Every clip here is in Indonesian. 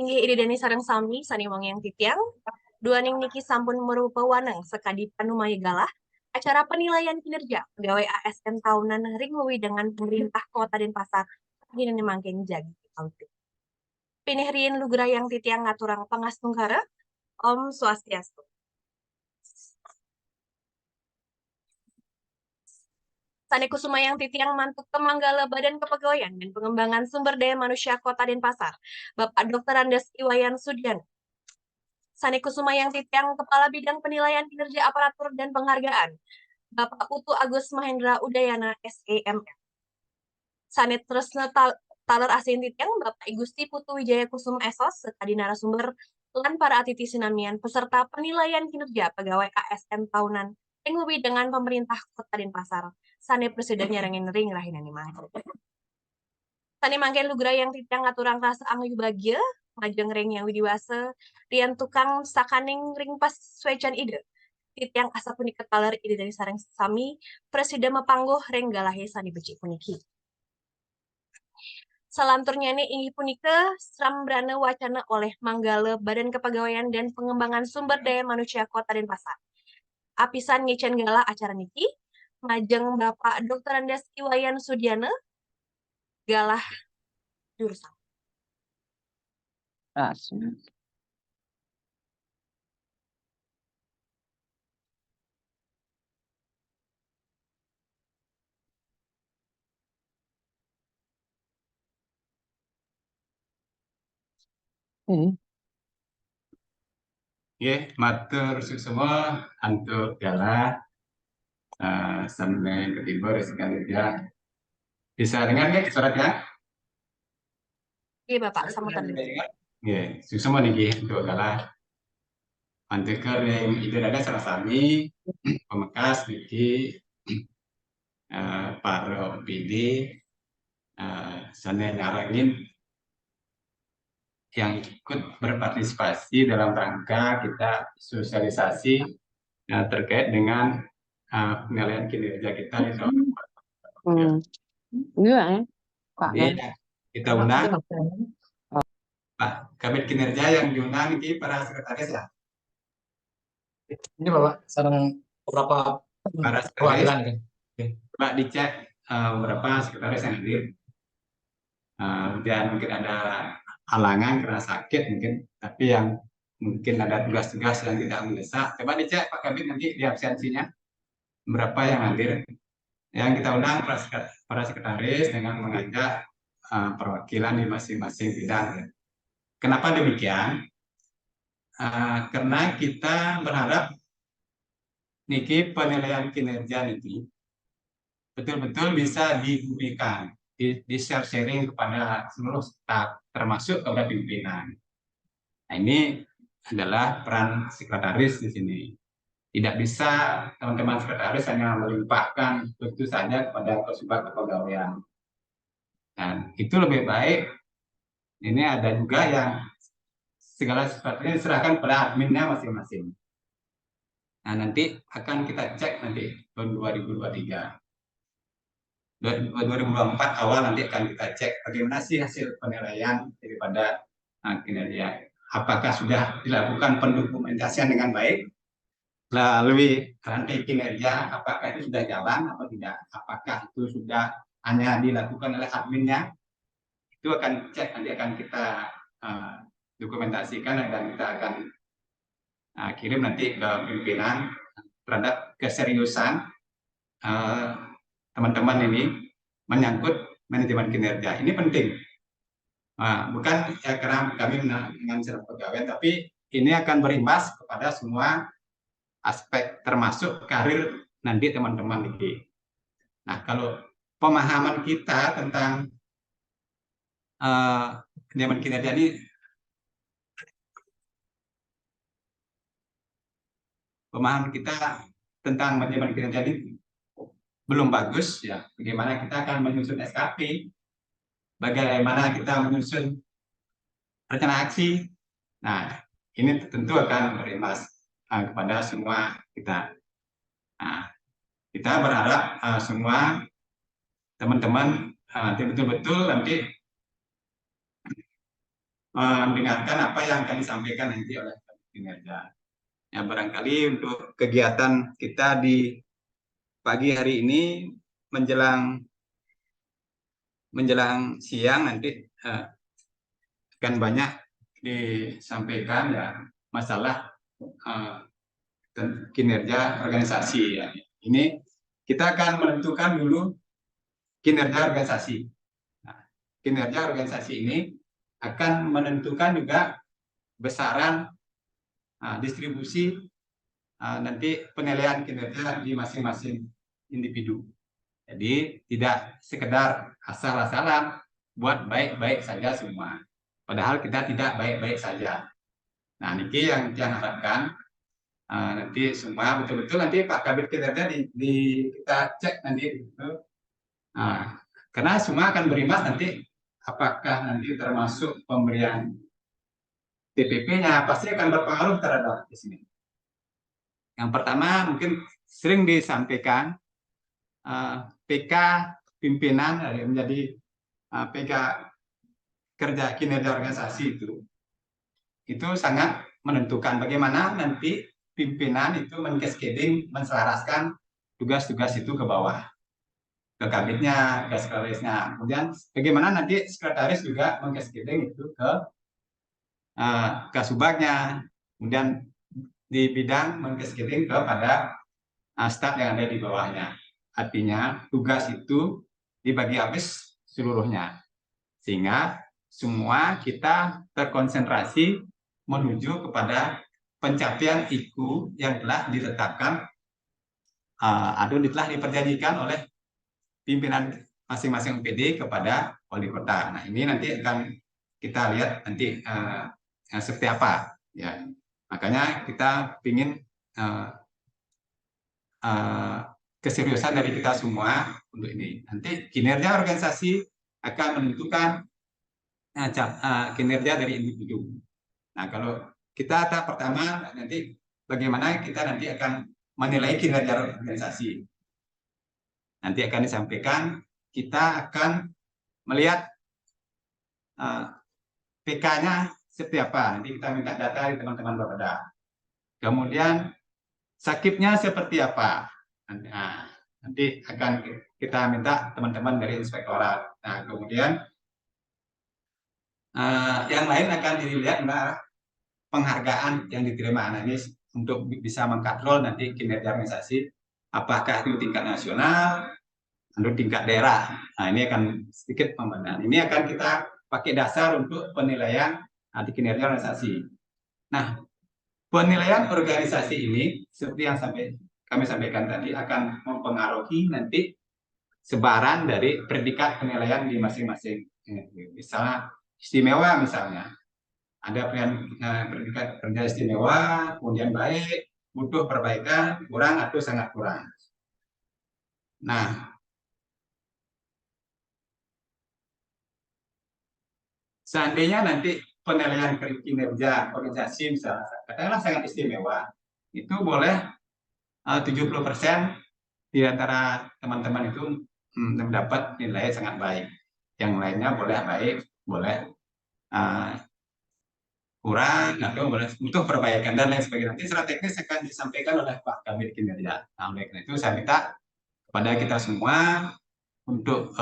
Inggih idedeni sareng sami saniwang yang titiang, duaning niki sampun merupa waneng sekadi panumayegalah acara penilaian kinerja pegawai ASN tahunan ring dengan pemerintah Kota Denpasar dina mangken jagi kauti. Pinih rien lugra yang titiang ngaturang pangasnungkara, Om Swastiastu. Sane Kusumayang Titiang Mantuk Temanggala Badan Kepegawaian dan Pengembangan Sumber Daya Manusia Kota Denpasar, Bapak Dr. Andes Iwayan Sudian. Sane Kusumayang Titiang Kepala Bidang Penilaian Kinerja Aparatur dan Penghargaan, Bapak Putu Agus Mahendra Udayana SEMM. Sane Tresna Taler Asin Titiang Bapak Igusti Putu Wijaya Kusuma Esos sekadi narasumber lan para atiti sinamian peserta penilaian kinerja pegawai ASN tahunan yang lebih dengan pemerintah Kota Denpasar. Sane presidennya rengin ring rahinani mah. Sane mangken lugra yang titiang ngaturang rasa angyu bahagia, majeng ring yang widiwasa, rian tukang sakaning ring pas suecan ide. Titiang asa punika taler ide dari sareng sami, presiden mepanggoh ring galahe sani becik puniki. Salanturnya ini inggih punika Srambrana wacana oleh Manggala Badan Kepegawaian dan Pengembangan Sumber Daya Manusia Kota Denpasar. Apisan ngecen gala acara niki, majeng Bapak Dr. Andes Iwayan Sudiana, galah jurusan. Matur semua untuk galah sampai ke timur sekali ya. Bisa dengar ya suaranya? Iya Bapak, sambutan. Semua nih untuk galah. Anteker yang itu ada salah sami pemekas niki para PD sana nyarangin yang ikut berpartisipasi dalam rangka kita sosialisasi terkait dengan penilaian kinerja kita di tahun. Kita undang Pak Kabit Kinerja yang diundang ini para sekretaris ya. Ini Bapak sarang beberapa para sekretaris. Pak dicek berapa sekretaris yang hadir. Dan mungkin ada halangan karena sakit mungkin, tapi yang mungkin ada tugas-tugas yang tidak mendesak. Coba dicek Pak Kabit nanti di absensinya berapa yang hadir. Yang kita undang para sekretaris dengan mengajak perwakilan di masing-masing bidang. Kenapa demikian? Karena kita berharap niki penilaian kinerja niki betul-betul bisa diberikan, di share sharing kepada seluruh staf, termasuk kepada pimpinan. Nah, ini adalah peran sekretaris di sini. Tidak bisa teman-teman sekretaris hanya melimpahkan begitu saja kepada Kepala Kepegawaian. Dan itu lebih baik. Ini ada juga yang segala sesuatunya diserahkan pada adminnya masing-masing. Nah, nanti akan kita cek nanti tahun 2023. 2024 awal nanti akan kita cek bagaimana sih hasil penilaian daripada kinerja. Apakah sudah dilakukan pendokumentasian dengan baik? Lalu rantai kinerja apakah itu sudah jalan atau tidak? Apakah itu sudah hanya dilakukan oleh adminnya? Itu akan cek, nanti akan kita dokumentasikan dan kita akan kirim nanti ke pimpinan terhadap keseriusan teman-teman ini menyangkut manajemen kinerja. Ini penting. Bukan ya karena kami dengan secara pegawai, tapi ini akan berimbas kepada semua aspek termasuk karir nanti teman-teman ini. Nah, kalau pemahaman kita tentang manajemen kinerja ini belum bagus ya. Bagaimana kita akan menyusun SKP, bagaimana kita menyusun rencana aksi. Nah, ini tentu akan berimbas kepada semua kita. Nah, kita berharap semua teman-teman betul-betul nanti mendengarkan apa yang akan disampaikan nanti oleh Kabit Kinerja. Ya, barangkali untuk kegiatan kita di pagi hari ini menjelang siang nanti akan banyak disampaikan ya masalah kinerja organisasi ya. Ini kita akan menentukan dulu kinerja organisasi. Nah, kinerja organisasi ini akan menentukan juga besaran distribusi nanti penilaian kinerja di masing-masing individu. Jadi tidak sekedar asal-asalan buat baik-baik saja semua. Padahal kita tidak baik-baik saja. Nah, ini yang harapkan nanti semua betul-betul nanti Pak Kabit Kinerja kita cek nanti gitu. Karena semua akan berimbas nanti apakah nanti termasuk pemberian TPP-nya pasti akan berpengaruh terhadap di sini. Yang pertama mungkin sering disampaikan PK pimpinan menjadi PK kerja kinerja organisasi itu sangat menentukan bagaimana nanti pimpinan itu men-cascading, menselaraskan tugas-tugas itu ke bawah, ke kabitnya, ke sekretarisnya. Kemudian bagaimana nanti sekretaris juga men-cascading itu ke kasubagnya, kemudian di bidang men-cascading kepada staf yang ada di bawahnya. Artinya tugas itu dibagi habis seluruhnya, sehingga semua kita terkonsentrasi menuju kepada pencapaian IKU yang telah ditetapkan atau telah diperjanjikan oleh pimpinan masing-masing PD kepada wali kota. Nah, ini nanti akan kita lihat nanti seperti apa ya. Makanya kita ingin keseriusan dari kita semua untuk ini. Nanti kinerja organisasi akan menentukan kinerja dari individu. Nah, kalau kita tahap pertama nanti bagaimana kita nanti akan menilai kinerja organisasi. Nanti akan disampaikan, kita akan melihat PK-nya seperti apa. Nanti kita minta data dari teman-teman Bapeda. Kemudian sakitnya seperti apa. Nanti akan kita minta teman-teman dari inspektorat. Nah, kemudian yang lain akan dilihat penghargaan yang diterima analis untuk bisa mengkatrol nanti kinerja organisasi, apakah itu tingkat nasional atau tingkat daerah. Nah, ini akan sedikit pembenahan. Ini akan kita pakai dasar untuk penilaian di kinerja organisasi. Nah, penilaian organisasi ini seperti yang kami sampaikan tadi akan mempengaruhi nanti sebaran dari predikat penilaian di masing-masing. Misalnya istimewa misalnya. Ada predikat kerja istimewa, kemudian baik, butuh perbaikan, kurang atau sangat kurang. Nah, seandainya nanti penilaian kinerja organisasi misalnya, katakanlah sangat istimewa, itu boleh 70% di antara teman-teman itu mendapat nilai sangat baik. Yang lainnya boleh baik, boleh kurang atau butuh perbaikan dan lain sebagainya. Nanti secara teknis akan disampaikan oleh Pak Kabit Kinerja. Nah, oleh karena itu saya minta kepada kita semua untuk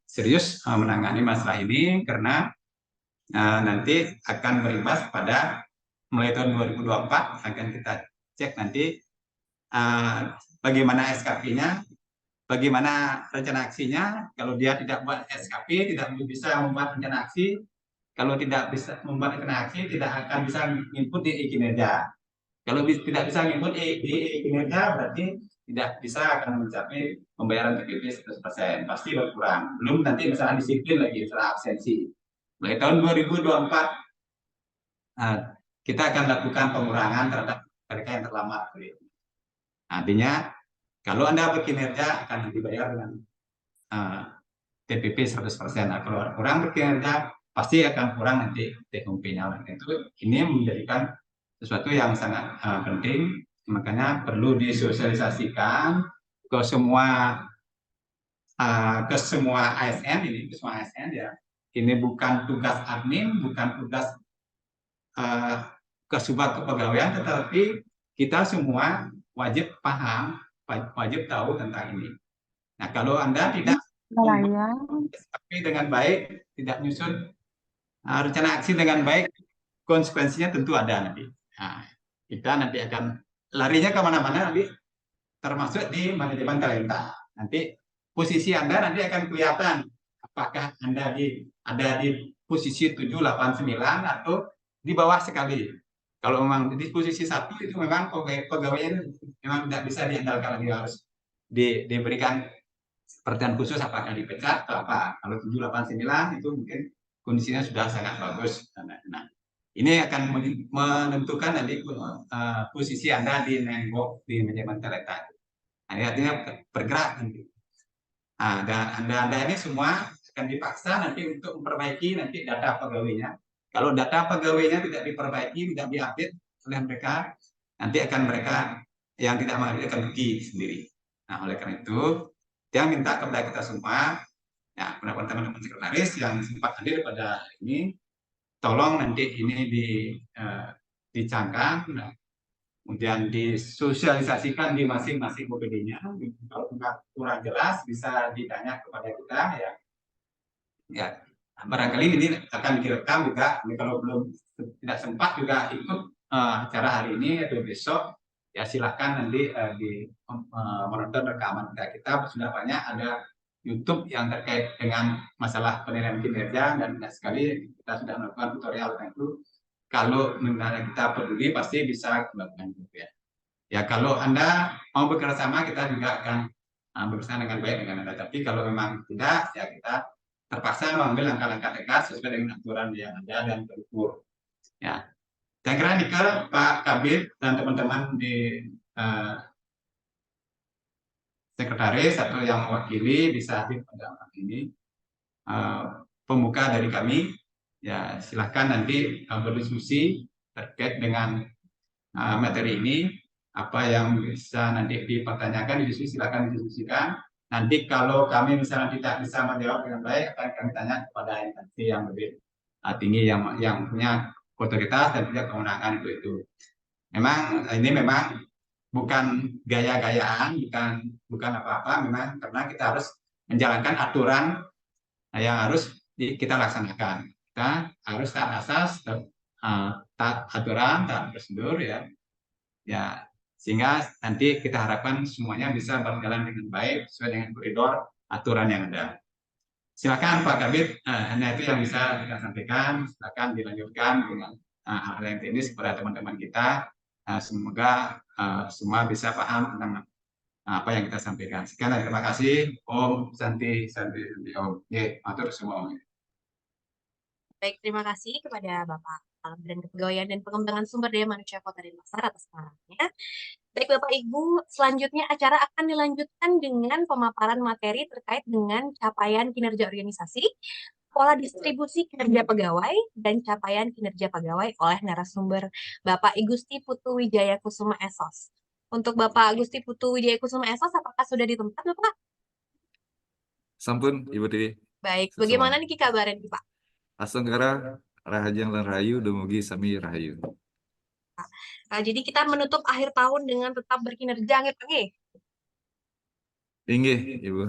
serius menangani masalah ini karena nanti akan berimbas pada mulai tahun 2024 akan kita cek nanti bagaimana SKP-nya, bagaimana rencana aksinya. Kalau dia tidak buat SKP, tidak bisa membuat rencana aksi. Kalau tidak bisa membuat rencana aksi, tidak akan bisa input di kinerja. Kalau tidak bisa input di kinerja, berarti tidak bisa akan mencapai pembayaran TPP 100%. Pasti berkurang. Belum nanti misalnya disiplin lagi, misalnya absensi. Mulai tahun 2024, kita akan lakukan pengurangan terhadap mereka yang terlambat. Artinya, kalau Anda berkinerja akan dibayar dengan TPP 100%. Nah, kalau kurang berkinerja, pasti akan kurang nanti TPP-nya. Itu ini menjadikan sesuatu yang sangat penting, makanya perlu disosialisasikan ke semua ASN ini, ke semua ASN ya, ini bukan tugas admin, bukan tugas Kasubag Kepegawaian, tetapi kita semua wajib paham, wajib tahu tentang ini. Nah, kalau Anda tidak tapi dengan baik, tidak nyusun rencana aksi dengan baik, konsekuensinya tentu ada nanti. Nah, kita nanti akan larinya kemana-mana nanti, termasuk di manajemen talenta. Nanti posisi Anda nanti akan kelihatan apakah Anda ada di posisi 7, 8, 9 atau di bawah sekali. Kalau memang di posisi 1 itu memang pegawainya memang tidak bisa diandalkan lagi, harus diberikan perhatian khusus apakah dipecat atau apa. Kalau 7, 8, 9 itu mungkin kondisinya sudah sangat bagus. Nah, ini akan menentukan nanti posisi Anda di network di manajemen talenta. Nah, ini artinya bergerak nanti. Nah, dan Anda ini semua akan dipaksa nanti untuk memperbaiki nanti data pegawainya. Kalau data pegawainya tidak diperbaiki, tidak diupdate oleh mereka, nanti akan mereka yang tidak mengerti akan rugi sendiri. Nah, oleh karena itu, dia minta kepada kita semua, ya, kepada teman-teman sekretaris yang sempat hadir pada ini, tolong nanti ini dicangkang, kemudian disosialisasikan di masing-masing OPD-nya. Kalau kurang jelas bisa ditanya kepada kita, ya barangkali ini akan direkam juga. Kalau belum tidak sempat juga ikut acara hari ini atau besok, ya silahkan nanti menonton rekaman kita. Sudah banyak ada YouTube yang terkait dengan masalah penilaian kinerja, dan banyak sekali kita sudah melakukan tutorial tentang itu. Kalau misalnya kita peduli, pasti bisa melakukan itu, ya. Ya, kalau Anda mau bekerja sama, kita juga akan bekerja dengan baik dengan Anda. Tapi kalau memang tidak, ya kita terpaksa mengambil langkah-langkah tegas sesuai dengan aturan yang ada dan terukur. Ya, saya kira Nika, Pak Kabid dan teman-teman di sekretaris atau yang mewakili bisa hadir pada malam ini. Pembuka dari kami, ya silahkan nanti berdiskusi terkait dengan materi ini. Apa yang bisa nanti dipertanyakan, silakan didiskusikan. Nanti kalau kami misalnya tidak bisa menjawab dengan baik, akan kami tanya kepada instansi yang lebih tinggi, yang punya otoritas dan punya kewenangan itu. Ini memang bukan gaya-gayaan, bukan apa-apa, memang karena kita harus menjalankan aturan yang harus kita laksanakan. Kita harus taat asas, taat aturan, taat prosedur, ya. Sehingga nanti kita harapkan semuanya bisa berjalan dengan baik sesuai dengan koridor aturan yang ada. Silakan Pak Kabid, hanya itu yang bisa kita sampaikan. Silakan dilanjutkan dengan hal yang teknis kepada teman-teman kita. Semoga semua bisa paham tentang apa yang kita sampaikan. Sekian dan terima kasih. Om Santi Om. Atur semua Om. Baik, terima kasih kepada Bapak Kepala Badan Kepegawaian dan Pengembangan Sumber Daya Manusia Kota Denpasar atas pengarahannya. Baik Bapak Ibu, selanjutnya acara akan dilanjutkan dengan pemaparan materi terkait dengan capaian kinerja organisasi, pola distribusi kinerja pegawai, dan capaian kinerja pegawai oleh narasumber Bapak Igusti Putu Wijaya Kusuma Esos. Untuk Bapak Gusti Putu Wijaya Kusuma Esos, apakah sudah di tempat Bapak? Sampun, Ibu Titi. Baik, bagaimana nih kabarnya Pak? Asengkara Rahajang lan Rahayu dumugi sami Rahayu. Jadi kita menutup akhir tahun dengan tetap berkinerja, nggih. Inggih, Ibu.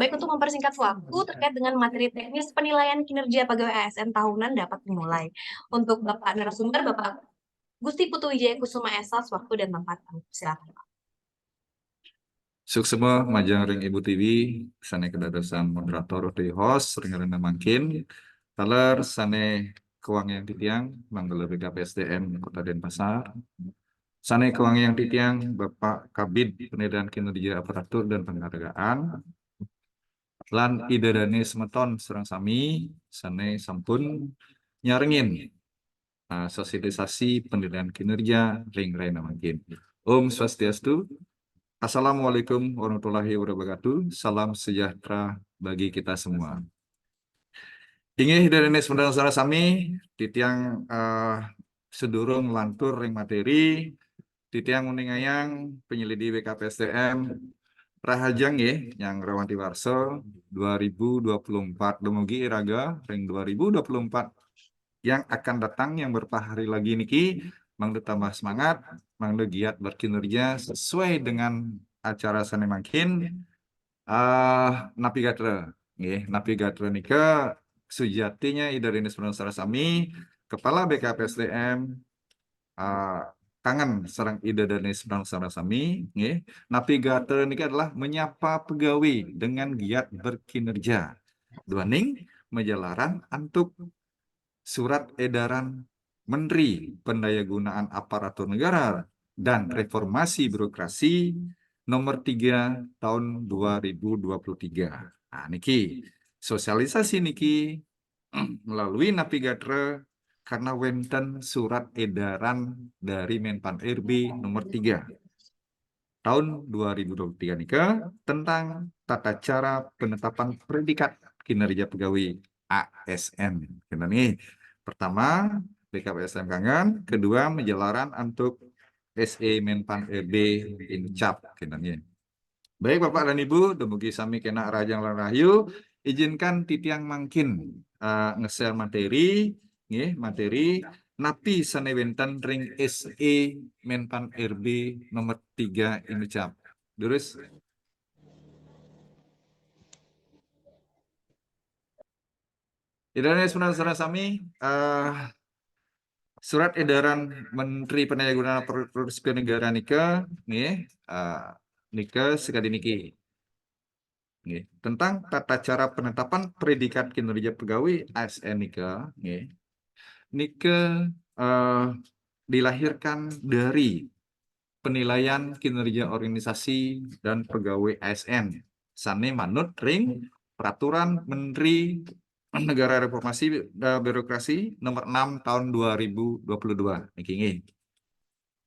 Baik, untuk mempersingkat waktu terkait dengan materi teknis penilaian kinerja pegawai ASN tahunan dapat dimulai. Untuk Bapak narasumber, Bapak Gusti Putu Wijaya Kusuma Esos, waktu dan tempat. Silakan Pak. Suksema majang ring Ibu Tiwi, sane kedadosan moderator di host, ring-ring mangkin. Taler sane keuang yang titiang, manggala BKPSDM Kota Denpasar. Sane keuang yang titiang, Bapak Kabid Penilaian Kinerja Aparatur dan Penghargaan. Lan idadane semeton serang sami, sane sampun nyaringin sosialisasi penilaian kinerja ring-ring mangkin. Om Swastiastu. Assalamualaikum warahmatullahi wabarakatuh. Salam sejahtera bagi kita semua. Ingin dari sebenarnya saudara sami, titiang sedurung lantur ring materi, titiang uningayang penyelidi BKPSDM, Rahajang ya, yang Rawanti Warso 2024 dumugi iraga ring 2024 yang akan datang yang beberapa hari lagi niki mangde tambah semangat, mangde giat berkinerja sesuai dengan acara sane makin napi gatra nggih, napi gatra nika sujatinya Idarinis Sami Kepala BKPSDM tangan sarang ide dan sedang sami nggih. Navigator ini adalah menyapa pegawai dengan giat berkinerja. Duaning menjalaran untuk surat edaran Menteri Pendayagunaan Aparatur Negara dan Reformasi Birokrasi nomor 3 tahun 2023. Nah, niki sosialisasi niki melalui Navigator karena wenten surat edaran dari Menpan RB nomor 3 tahun 2023 nika tentang tata cara penetapan predikat kinerja pegawai ASN. Kena nih. Pertama, BKPSDM kangen, kedua menjalaran untuk SE Menpan RB Incap. Kena nih. Baik Bapak dan Ibu, dumugi sami kena Rajang lan Rahayu, izinkan titiang mangkin nge-share materi, nggih, materi napi sanewenten ring SE Menpan RB nomor 3 Incap. Terus Idane saudara sami surat edaran Menteri Pendayagunaan Aparatur Sipil Negara nika nggih nika sekali niki. Nggih, tentang tata cara penetapan predikat kinerja pegawai ASN nika nggih. Nika dilahirkan dari penilaian kinerja organisasi dan pegawai ASN sane manut ring peraturan Menteri Negara Reformasi Birokrasi nomor 6 tahun 2022 niki nggih.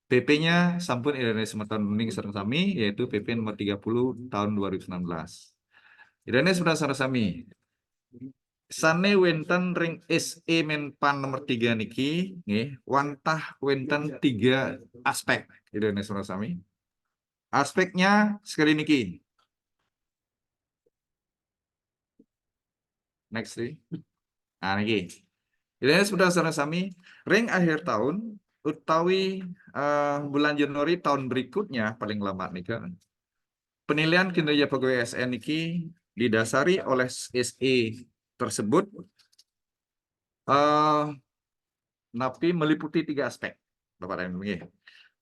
PP-nya sampun Idane Semeton Bening sareng sami yaitu PP nomor 30 tahun 2019. Idane saudara sami. Sane wenten ring SE Menpan nomor 3 niki nggih wantah wenten 3 aspek Idane saudara sami. Aspeknya sekali niki. Next nih. Nah niki. Idane saudara sami ring akhir tahun utawi bulan Januari tahun berikutnya paling lama nika. Penilaian kinerja pegawai ASN niki didasari oleh SE tersebut napi meliputi 3 aspek. Bapak dan Ibu.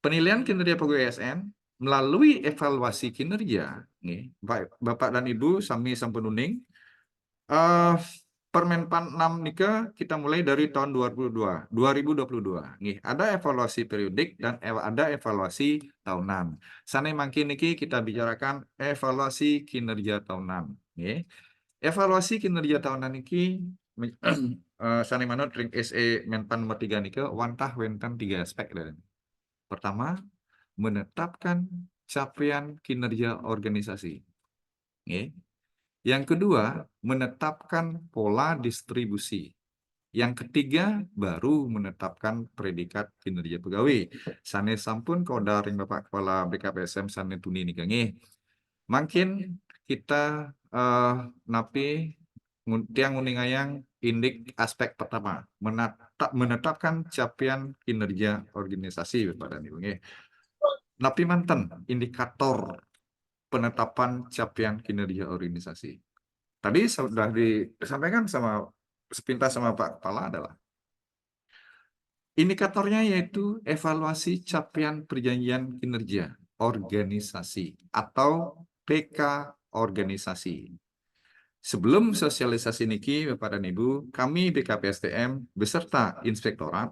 Penilaian kinerja pegawai ASN melalui evaluasi kinerja, nih, Bapak dan Ibu sami sampun uning. Permenpan 6 nika kita mulai dari tahun 2022. Nih, ada evaluasi periodik dan ada evaluasi tahunan. Sane mangkin niki kita bicarakan evaluasi kinerja tahunan. Nih. Evaluasi kinerja tahunan niki sane manut ring SE Menpan nomor 3 nika wantah wenten 3 aspek. Pertama, menetapkan capaian kinerja organisasi. Nih. Yang kedua, menetapkan pola distribusi. Yang ketiga, baru menetapkan predikat kinerja pegawai. Sane sampun koda ring Bapak Kepala BKPSDM sane tuni nika nggih. Mungkin kita napi tiang uningayang indik aspek pertama, menetapkan capaian kinerja organisasi Bapak dan Ibu nggih. Napi manten indikator penetapan capaian kinerja organisasi. Tadi sudah disampaikan sama sepintas sama Pak Kepala adalah indikatornya yaitu evaluasi capaian perjanjian kinerja organisasi atau PK organisasi. Sebelum sosialisasi niki Bapak dan Ibu, kami BKPSDM beserta Inspektorat,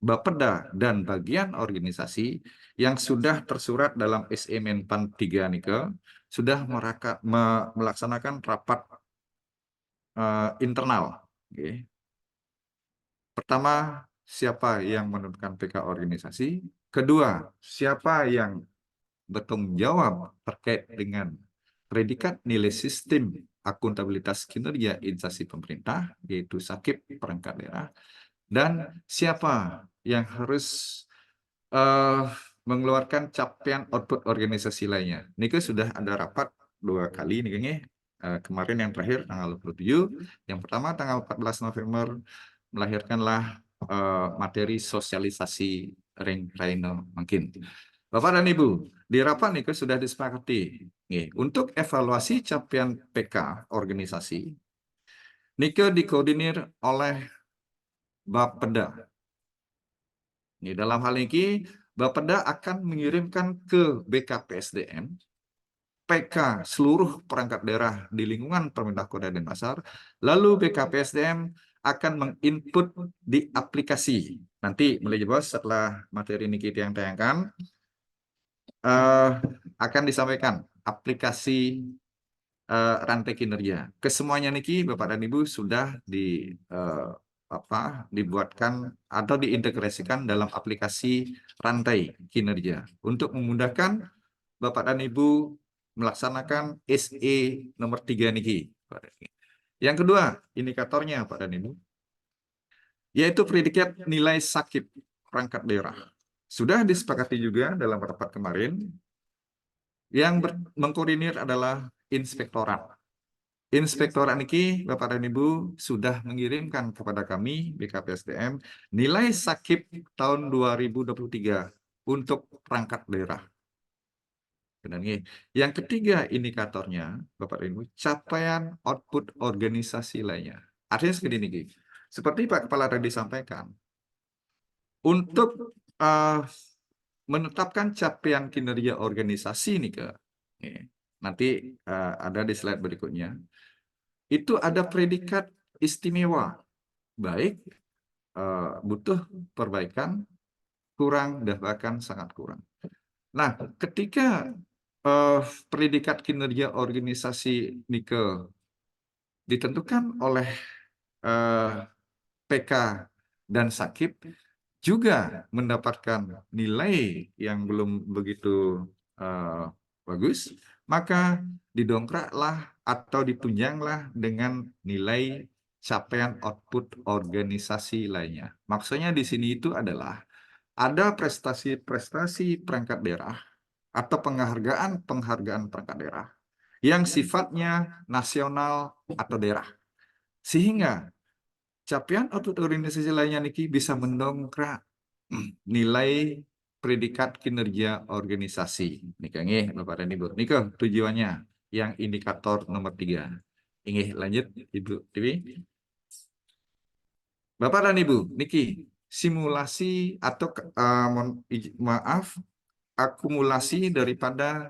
Bapeda dan bagian organisasi yang sudah tersurat dalam SE Menpan 3 nika sudah melaksanakan rapat internal. Okay. Pertama, siapa yang menentukan PK organisasi? Kedua, siapa yang bertanggung jawab terkait dengan predikat nilai sistem akuntabilitas kinerja instansi pemerintah, yaitu SAKIP perangkat daerah, dan siapa yang harus mengeluarkan capaian output organisasi lainnya. Nike sudah ada rapat 2 kali nih kemarin yang terakhir tanggal 27, yang pertama tanggal 14 November melahirkanlah materi sosialisasi ring trainer mungkin. Bapak dan Ibu, di rapat Nike sudah disepakati untuk evaluasi capaian PK organisasi. Nike dikoordinir oleh Bapeda. Dalam hal ini, Bapeda akan mengirimkan ke BKPSDM PK seluruh perangkat daerah di lingkungan Pemerintah Kota Denpasar, lalu BKPSDM akan menginput di aplikasi. Nanti mulai bos setelah materi ini kita yang tayangkan, akan disampaikan aplikasi rantai kinerja. Kesemuanya niki Bapak dan Ibu sudah dibuatkan atau diintegrasikan dalam aplikasi rantai kinerja untuk memudahkan Bapak dan Ibu melaksanakan SE nomor 3 niki. Yang kedua, indikatornya Pak dan Ibu, yaitu predikat nilai sakit perangkat daerah. Sudah disepakati juga dalam rapat kemarin, yang mengkoordinir adalah inspektorat. Inspektorat ini, Bapak dan Ibu, sudah mengirimkan kepada kami, BKPSDM, nilai sakit tahun 2023 untuk perangkat daerah. Dan yang ketiga indikatornya, Bapak dan Ibu, capaian output organisasi lainnya. Artinya seperti ini, seperti Pak Kepala tadi sampaikan, untuk menetapkan capaian kinerja organisasi nanti ada di slide berikutnya. Itu ada predikat istimewa, baik, butuh perbaikan, kurang, dan bahkan sangat kurang. Nah, ketika predikat kinerja organisasi Nike ditentukan oleh PK dan Sakip, juga mendapatkan nilai yang belum begitu bagus, maka didongkraklah atau ditunjanglah dengan nilai capaian output organisasi lainnya. Maksudnya di sini itu adalah ada prestasi-prestasi perangkat daerah atau penghargaan perangkat daerah yang sifatnya nasional atau daerah. Sehingga capaian output organisasi lainnya niki bisa mendongkrak nilai predikat kinerja organisasi. Nih, Bapak dan Ibu. Nika tujuannya yang indikator nomor 3. Ini lanjut, Ibu Dewi. Bapak dan Ibu, niki simulasi atau akumulasi daripada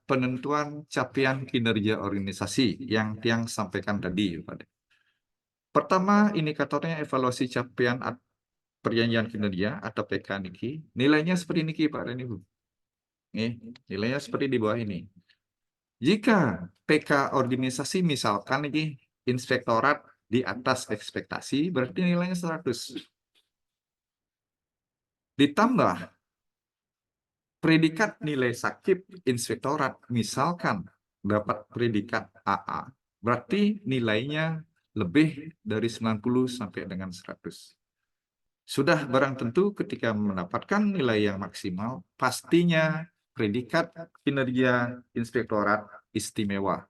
penentuan capaian kinerja organisasi yang Tiang sampaikan tadi, Bapak. Pertama, indikatornya evaluasi capaian perjanjian kinerja atau PK niki, nilainya seperti niki Pak dan Ibu. Nilainya seperti di bawah ini. Jika PK organisasi misalkan niki inspektorat di atas ekspektasi, berarti nilainya 100. Ditambah predikat nilai sakit inspektorat misalkan dapat predikat AA, berarti nilainya lebih dari 90 sampai dengan 100. Sudah barang tentu ketika mendapatkan nilai yang maksimal, pastinya predikat kinerja inspektorat istimewa.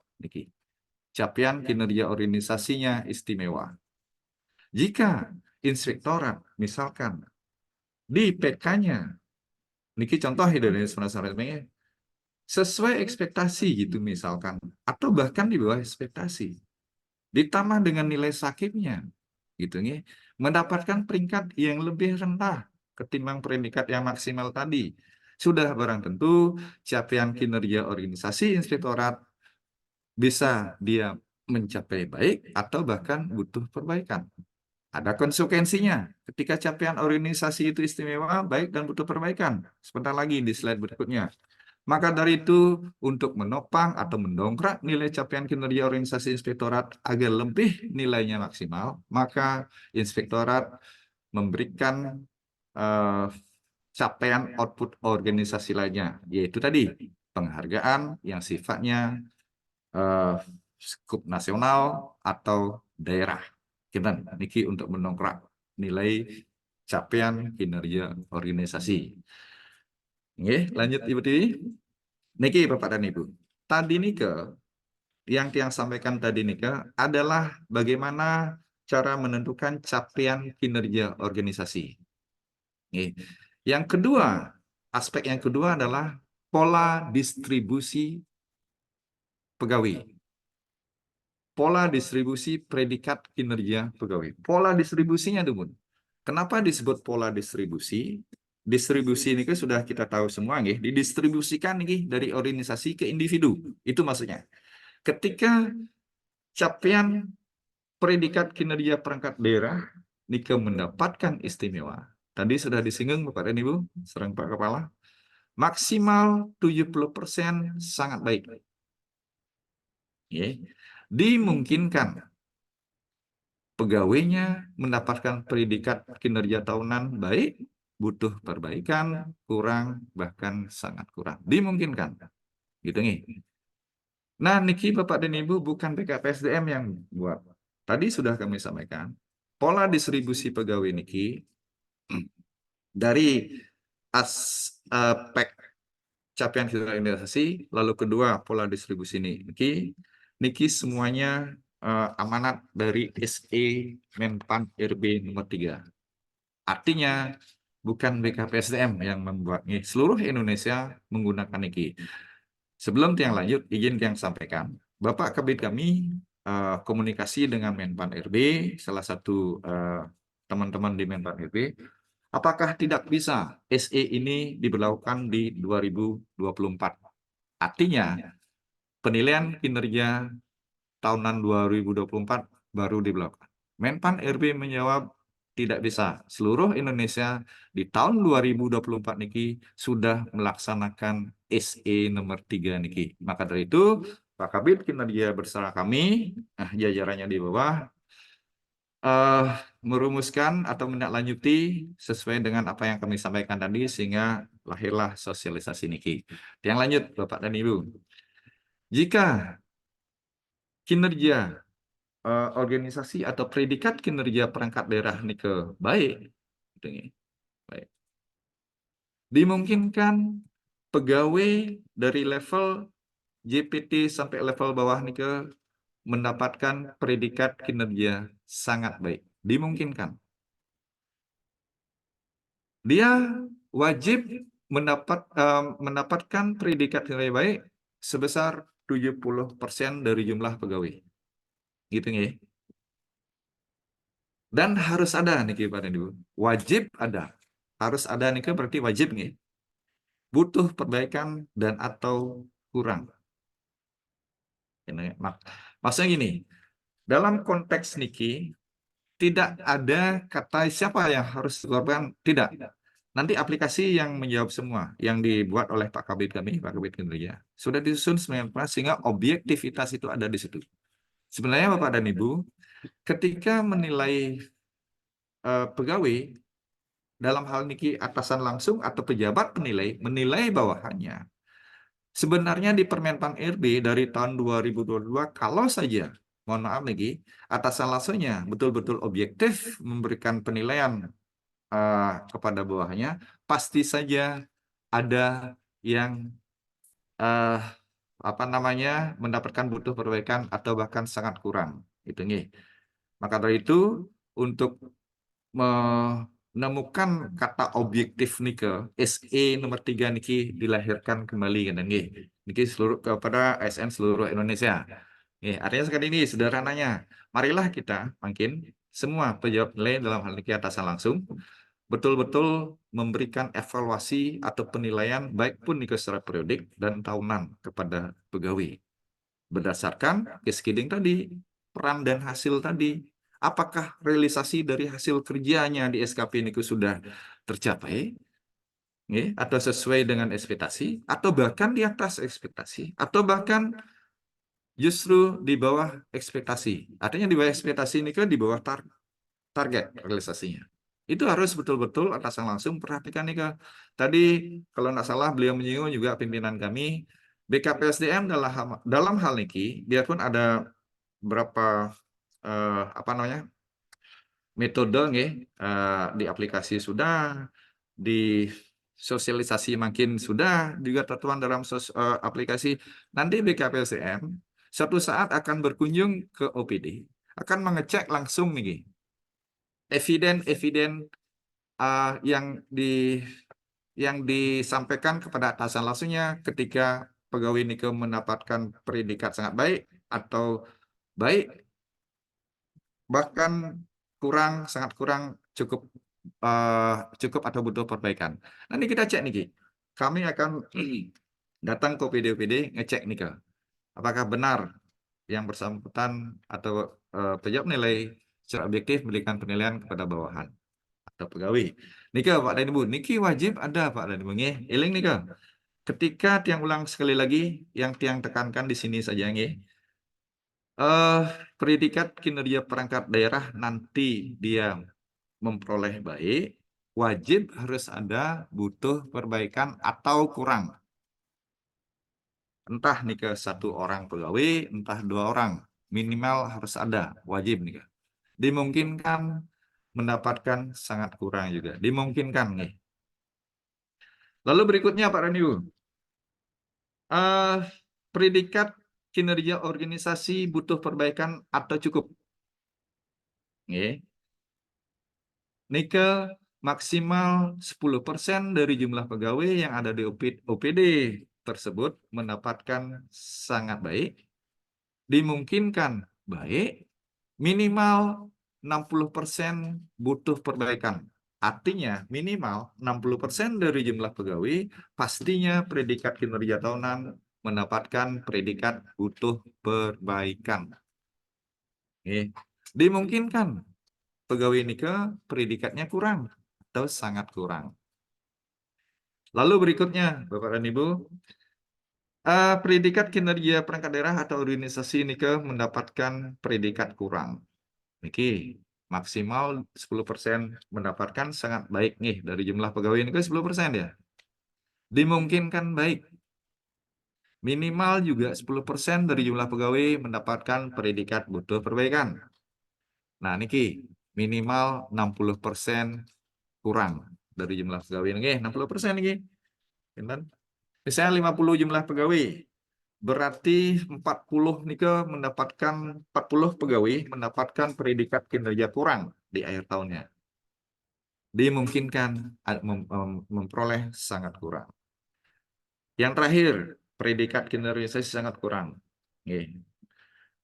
Capaian kinerja organisasinya istimewa. Jika inspektorat misalkan di PK-nya, niki contoh dari sesuai ekspektasi gitu misalkan, atau bahkan di bawah ekspektasi, ditambah dengan nilai sakitnya, gitu nih, mendapatkan peringkat yang lebih rendah ketimbang predikat yang maksimal tadi. Sudah barang tentu capaian kinerja organisasi inspektorat bisa dia mencapai baik atau bahkan butuh perbaikan. Ada konsekuensinya ketika capaian organisasi itu istimewa, baik dan butuh perbaikan. Sebentar lagi di slide berikutnya. Maka dari itu, untuk menopang atau mendongkrak nilai capaian kinerja organisasi inspektorat agar lebih nilainya maksimal, maka inspektorat memberikan capaian output organisasi lainnya, yaitu tadi penghargaan yang sifatnya skup nasional atau daerah. Kita niki untuk mendongkrak nilai capaian kinerja organisasi. Nggih, lanjut Ibu Tiwi. Niki Bapak dan Ibu. Tadi nika yang tiang sampaikan tadi nika adalah bagaimana cara menentukan capaian kinerja organisasi. Nggih. Yang kedua, aspek yang kedua adalah pola distribusi pegawai. Pola distribusi predikat kinerja pegawai. Pola distribusinya dulu. Kenapa disebut pola distribusi? Distribusi ini kan sudah kita tahu semua, nggih. Didistribusikan nih dari organisasi ke individu. Itu maksudnya. Ketika capaian predikat kinerja perangkat daerah nika mendapatkan istimewa. Tadi sudah disinggung Bapak dan Ibu, serang Pak Kepala. Maksimal 70% sangat baik. Ya. Dimungkinkan pegawainya mendapatkan predikat kinerja tahunan baik, butuh perbaikan, kurang, bahkan sangat kurang. Dimungkinkan. Gitu nih. Nah, niki Bapak dan Ibu bukan BKPSDM yang buat. Tadi sudah kami sampaikan. Pola distribusi pegawai niki dari aspek capaian kinerja organisasi, lalu kedua pola distribusi niki semuanya amanat dari SE Menpan RB nomor 3. Artinya bukan BKPSDM yang membuatnya, seluruh Indonesia menggunakan niki. Sebelum tiang lanjut, izin tiang sampaikan, Bapak Kabid kami komunikasi dengan Menpan RB, salah satu teman-teman di Menpan RB, apakah tidak bisa SE ini diberlakukan di 2024? Artinya, penilaian kinerja tahunan 2024 baru diberlakukan. Menpan RB menjawab, tidak bisa. Seluruh Indonesia di tahun 2024 niki sudah melaksanakan SE nomor 3 niki. Maka dari itu, Pak Kabid kinerja bersama kami, jajarannya di bawah, merumuskan atau menindaklanjuti sesuai dengan apa yang kami sampaikan tadi sehingga lahirlah sosialisasi niki. Yang lanjut Bapak dan Ibu. Jika kinerja organisasi atau predikat kinerja perangkat daerah nike baik, baik. Dimungkinkan pegawai dari level JPT sampai level bawah nike mendapatkan predikat kinerja sangat baik. Dimungkinkan. Dia wajib mendapatkan predikat kinerja baik sebesar 70% dari jumlah pegawai. Gitu ya. Dan harus ada nih Pak dan Ibu. Wajib ada. Harus ada nih berarti wajib nih. Butuh perbaikan dan atau kurang. Maksudnya gini, dalam konteks niki tidak ada kata siapa yang harus dikorban, tidak. Nanti aplikasi yang menjawab semua yang dibuat oleh Pak Kabid kami, Pak Kabid Kinerja, sudah disusun sehingga objektivitas itu ada di situ. Sebenarnya Bapak dan Ibu, ketika menilai pegawai dalam hal niki atasan langsung atau pejabat penilai menilai bawahannya. Sebenarnya di Permenpan RB dari tahun 2022 kalau saja mohon maaf nih atasan langsungnya betul-betul objektif memberikan penilaian kepada bawahnya, pasti saja ada yang mendapatkan butuh perbaikan atau bahkan sangat kurang. Itu nih. Maka dari itu untuk menemukan kata objektif nike SE nomor 3 niki dilahirkan kembali kan niki seluruh kepada ASN seluruh Indonesia. Artinya sekali ini sederhananya, marilah kita makin semua pejabat nilai dalam hal niki atasan langsung betul-betul memberikan evaluasi atau penilaian baik pun niki secara periodik dan tahunan kepada pegawai berdasarkan cascading tadi, peran dan hasil tadi. Apakah realisasi dari hasil kerjanya di SKP ini sudah tercapai atau sesuai dengan ekspektasi atau bahkan di atas ekspektasi atau bahkan justru di bawah ekspektasi. Artinya di bawah ekspektasi ini di bawah target realisasinya. Itu harus betul-betul atasan langsung perhatikan nih tadi kalau nggak salah beliau menyinggung juga pimpinan kami BKPSDM dalam hal niki biarpun ada berapa metode di aplikasi sudah di sosialisasi makin sudah juga tertuang dalam aplikasi, nanti BKPSDM suatu saat akan berkunjung ke OPD, akan mengecek langsung nih eviden yang disampaikan kepada atasan langsungnya ketika pegawai Nike mendapatkan predikat sangat baik atau baik, bahkan kurang, sangat kurang, cukup atau butuh perbaikan. Nanti kita cek nih, kami akan datang ke OPD ngecek nih, apakah benar yang bersangkutan atau pejabat nilai secara objektif memberikan penilaian kepada bawahan atau pegawai. Nika Pak dan Ibu, niki wajib ada Pak dan Ibu nggih. Eling nika. Ketika tiang ulang sekali lagi yang tiang tekankan di sini saja nggih. Predikat kinerja perangkat daerah nanti dia memperoleh baik, wajib harus ada butuh perbaikan atau kurang. Entah nih ke 1 orang pegawai, entah 2 orang, minimal harus ada, wajib nih. Dimungkinkan mendapatkan sangat kurang juga, dimungkinkan nih. Lalu berikutnya Pak Raniu, predikat kinerja organisasi butuh perbaikan atau cukup. Nih. Nike maksimal 10% dari jumlah pegawai yang ada di OPD tersebut mendapatkan sangat baik, dimungkinkan baik, minimal 60% butuh perbaikan. Artinya minimal 60% dari jumlah pegawai pastinya predikat kinerja tahunan mendapatkan predikat butuh perbaikan. Dimungkinkan pegawai Nike predikatnya kurang atau sangat kurang. Lalu berikutnya, Bapak dan Ibu, predikat kinerja perangkat daerah atau organisasi Nike mendapatkan predikat kurang. Niki maksimal 10% mendapatkan sangat baik nih dari jumlah pegawai Nike 10% ya. Dimungkinkan baik. Minimal juga 10% dari jumlah pegawai mendapatkan predikat butuh perbaikan. Nah, niki minimal 60% kurang dari jumlah pegawai niki 60% niki. Misalnya 50 jumlah pegawai, berarti 40 niki mendapatkan 40 pegawai mendapatkan predikat kinerja kurang di akhir tahunnya. Dimungkinkan memperoleh sangat kurang. Yang terakhir, predikat kinerja sangat kurang.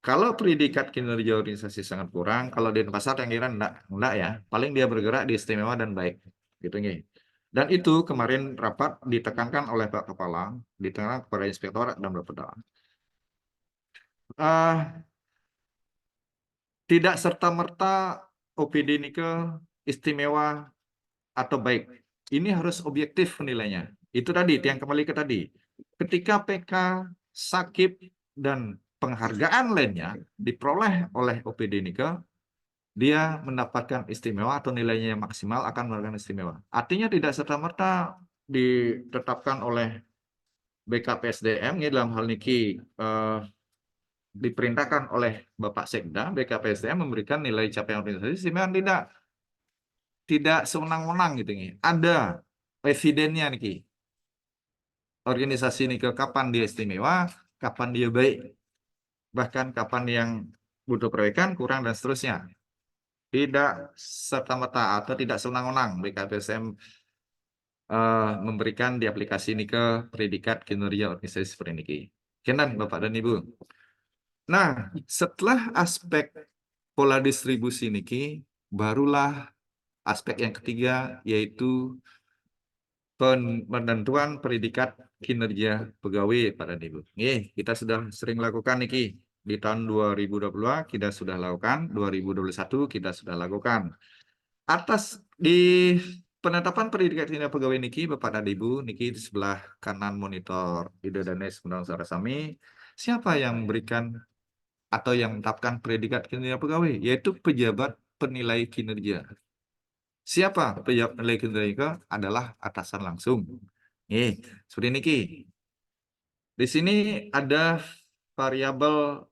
Kalau predikat kinerja organisasi sangat kurang, kalau di pasar yang kira enggak ya, paling dia bergerak di istimewa dan baik, gitu nih. Dan itu kemarin rapat ditekankan oleh Pak Kepala, ditekankan kepada Inspektorat dan Bapeda. Tidak serta-merta OPD Nike istimewa atau baik. Ini harus objektif penilainya. Itu tadi, yang kembali ke tadi. Ketika PK, sakit, dan penghargaan lainnya diperoleh oleh OPD Nike, dia mendapatkan istimewa atau nilainya yang maksimal akan mendapatkan istimewa. Artinya tidak serta-merta ditetapkan oleh BKPSDM dalam hal niki diperintahkan oleh Bapak Sekda, BKPSDM memberikan nilai capaian organisasi istimewa, tidak sewenang-wenang gitu nih. Ada evidennya nih. Organisasi Nike kapan dia istimewa, kapan dia baik, bahkan kapan yang butuh perbaikan, kurang, dan seterusnya. Tidak serta-merta atau tidak sewenang-wenang BKPSDM memberikan di aplikasi Nike predikat kinerja organisasi seperti ini. Kenan Bapak dan Ibu. Nah, setelah aspek pola distribusi Nike, barulah aspek yang ketiga, yaitu penentuan predikat kinerja pegawai Pak dan Ibu. Kita sudah sering lakukan Niki. Di tahun 2022 kita sudah lakukan, 2021 kita sudah lakukan. Atas di penetapan predikat kinerja pegawai Niki, Bapak dan Ibu, Niki di sebelah kanan monitor Ida Danes Undang Sarasami, siapa yang memberikan atau yang menetapkan predikat kinerja pegawai? Yaitu pejabat penilai kinerja. Siapa pejabat penilai kinerja? Adalah atasan langsung. Seperti ini Ki. Di sini ada variabel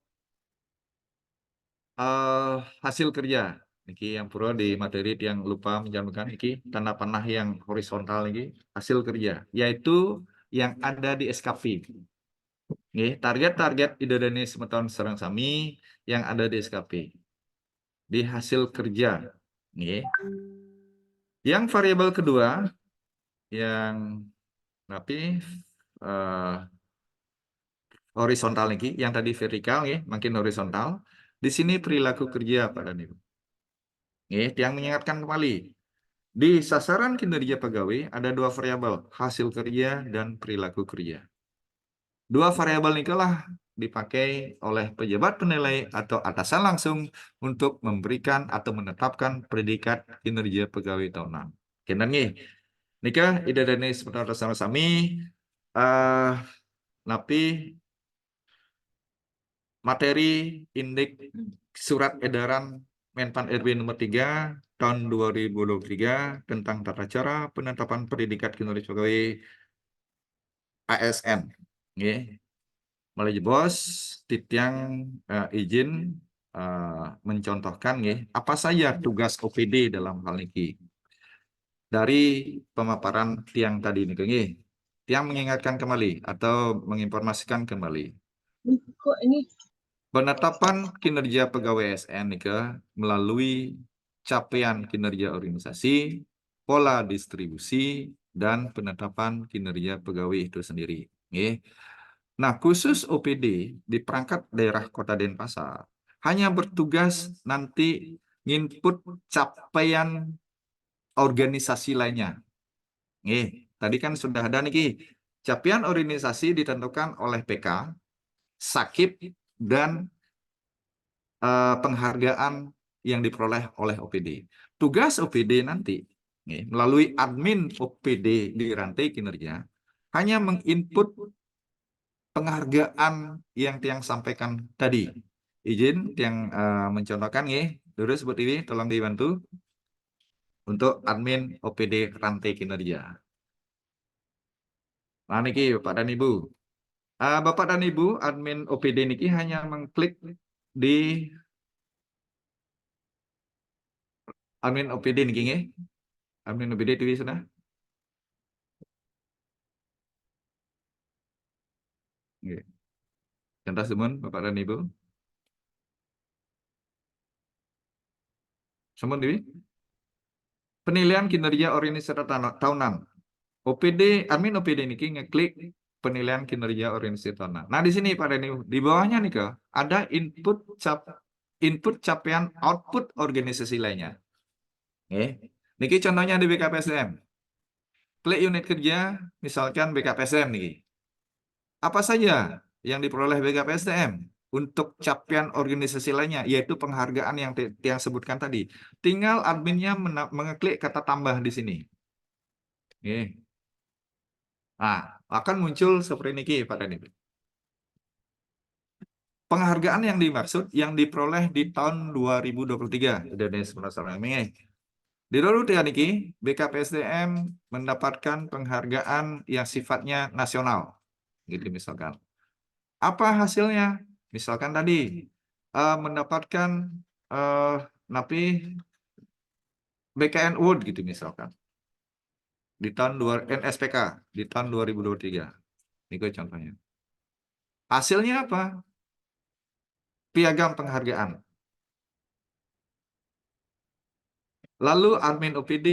hasil kerja. Niki yang perlu di materi yang lupa menjalankan niki tanda panah yang horizontal niki hasil kerja yaitu yang ada di SKP. Nggih, target-target idodene semeton sareng sami yang ada di SKP. Di hasil kerja. Nggih. Yang variabel kedua yang horizontal niki, yang tadi vertikal nggih, makin horizontal. Di sini perilaku kerja Pak dan Ibu. Nggih, yang mengingatkan kembali. Di sasaran kinerja pegawai ada dua variabel, hasil kerja dan perilaku kerja. Dua variabel ini lah dipakai oleh pejabat penilai atau atasan langsung untuk memberikan atau menetapkan predikat kinerja pegawai tahunan. Kenan nih, nikah ide dan sebentar sama-sami, tapi materi indeks surat edaran Menpan RB nomor 3 tahun 2023 tentang tata cara penetapan predikat kinerja pegawai ASN. Nggih. Melalui bos, titiang izin mencontohkan nggih, apa saja tugas OPD dalam hal ini. Dari pemaparan tiang tadi ini nggih. Tiang mengingatkan kembali atau menginformasikan kembali. Kok ini Penetapan kinerja pegawai ASN melalui capaian kinerja organisasi, pola distribusi, dan penetapan kinerja pegawai itu sendiri. Nggih. Nah, khusus OPD di perangkat daerah Kota Denpasar hanya bertugas nanti input capaian organisasi lainnya. Tadi kan sudah ada nih, capaian organisasi ditentukan oleh PK, Sakip, dan penghargaan yang diperoleh oleh OPD. Tugas OPD nanti melalui admin OPD di rantai kinerja hanya menginput penghargaan yang tiang sampaikan tadi. Izin yang mencontohkan dulu seperti ini, tolong dibantu untuk admin OPD rantai kinerja. Nah niki Bapak dan Ibu. Bapak dan Ibu, admin OPD niki hanya mengklik di admin OPD niki nggih. Admin OPD TV sudah. Nggih. Contoh semun Bapak dan Ibu. Semun Dewi. Penilaian kinerja organisasi tahunan. OPD, admin OPD niki ngeklik penilaian kinerja organisasi tahunan. Nah, di sini Pak Deni, di bawahnya nih ada input capaian output organisasi lainnya. Niki contohnya di BKPSDM. Klik unit kerja, misalkan BKPSDM niki. Apa saja yang diperoleh BKPSDM untuk capaian organisasi lainnya, yaitu penghargaan yang sebutkan tadi. Tinggal adminnya mengeklik kata tambah di sini. Nah, akan muncul seperti ini Pak Deni. Penghargaan yang dimaksud yang diperoleh di tahun 2023. Di 2023 niki, BKPSDM mendapatkan penghargaan yang sifatnya nasional. Gitu misalkan. Apa hasilnya? Misalkan tadi mendapatkan BKN Award gitu misalkan. Di tahun NSPK di tahun 2023. Ini contohnya. Hasilnya apa? Piagam penghargaan. Lalu admin OPD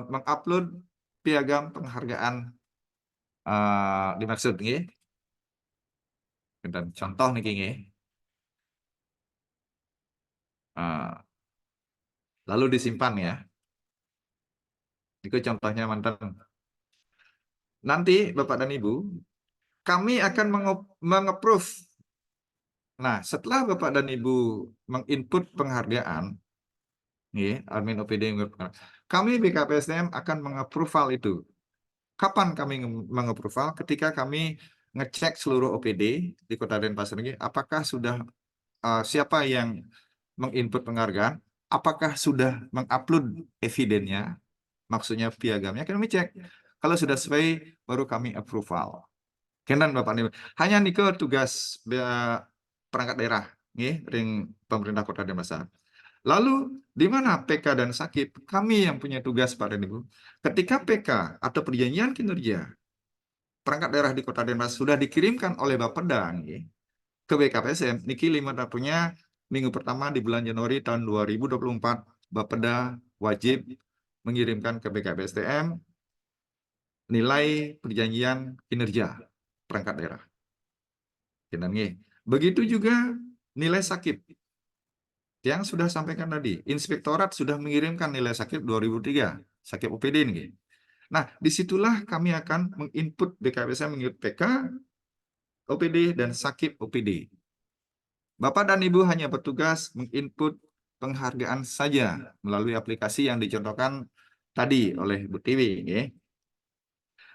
mengupload piagam penghargaan dimaksud nggih. Contoh niki nggih. Lalu disimpan ya. Itu contohnya mantan. Nanti Bapak dan Ibu, kami akan meng-approve. Nah, setelah Bapak dan Ibu menginput penghargaan, admin OPD, kami BKPSDM akan meng-approval itu. Kapan kami meng-approval? Ketika kami ngecek seluruh OPD di Kota Denpasar ini, apakah sudah siapa yang menginput penghargaan, apakah sudah mengupload evidennya, maksudnya piagamnya, kami cek. Kalau sudah sesuai, baru kami approval. Kenan Bapak Ibu. Hanya nike tugas perangkat daerah, ring pemerintah Kota Denpasar. Lalu di mana PK dan Sakip? Kami yang punya tugas Pak dan Ibu. Ketika PK atau perjanjian kinerja perangkat daerah di Kota Denpasar sudah dikirimkan oleh Bapeda ke BKPSDM, niki lima tahunnya minggu pertama di bulan Januari tahun 2024 Bapeda wajib mengirimkan ke BKPSDM nilai perjanjian kinerja perangkat daerah. Begitu juga nilai sakit yang sudah sampaikan tadi. Inspektorat sudah mengirimkan nilai sakit 2003, sakit OPD ini. Nah, disitulah kami akan menginput BKPSDM menginput PK, OPD, dan sakit OPD. Bapak dan Ibu hanya bertugas menginput penghargaan saja melalui aplikasi yang dicontohkan tadi oleh Bu Tiwi.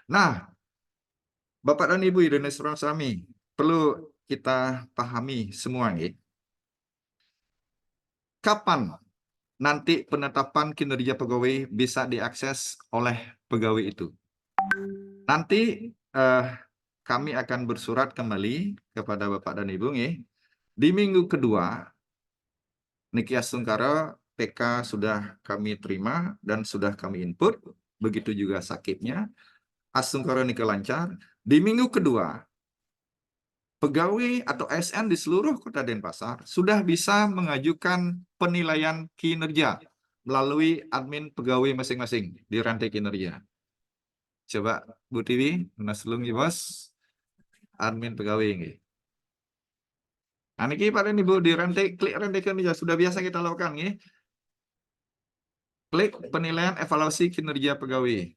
Nah, Bapak dan Ibu Indonesia Rami, perlu kita pahami semua. Kapan nanti penetapan kinerja pegawai bisa diakses oleh pegawai itu? Nanti kami akan bersurat kembali kepada Bapak dan Ibu. Di minggu kedua, Niki Asungkara PK sudah kami terima dan sudah kami input, begitu juga sakitnya. Asungkara Niki lancar. Di minggu kedua, pegawai atau ASN di seluruh Kota Denpasar sudah bisa mengajukan penilaian kinerja melalui admin pegawai masing-masing di rantai kinerja. Coba Bu Tiwi, Naslung Bos, admin pegawai ini. Nah, ini Pak dan Ibu di rantai, klik rantai kinerja sudah biasa kita lakukan. Klik penilaian evaluasi kinerja pegawai.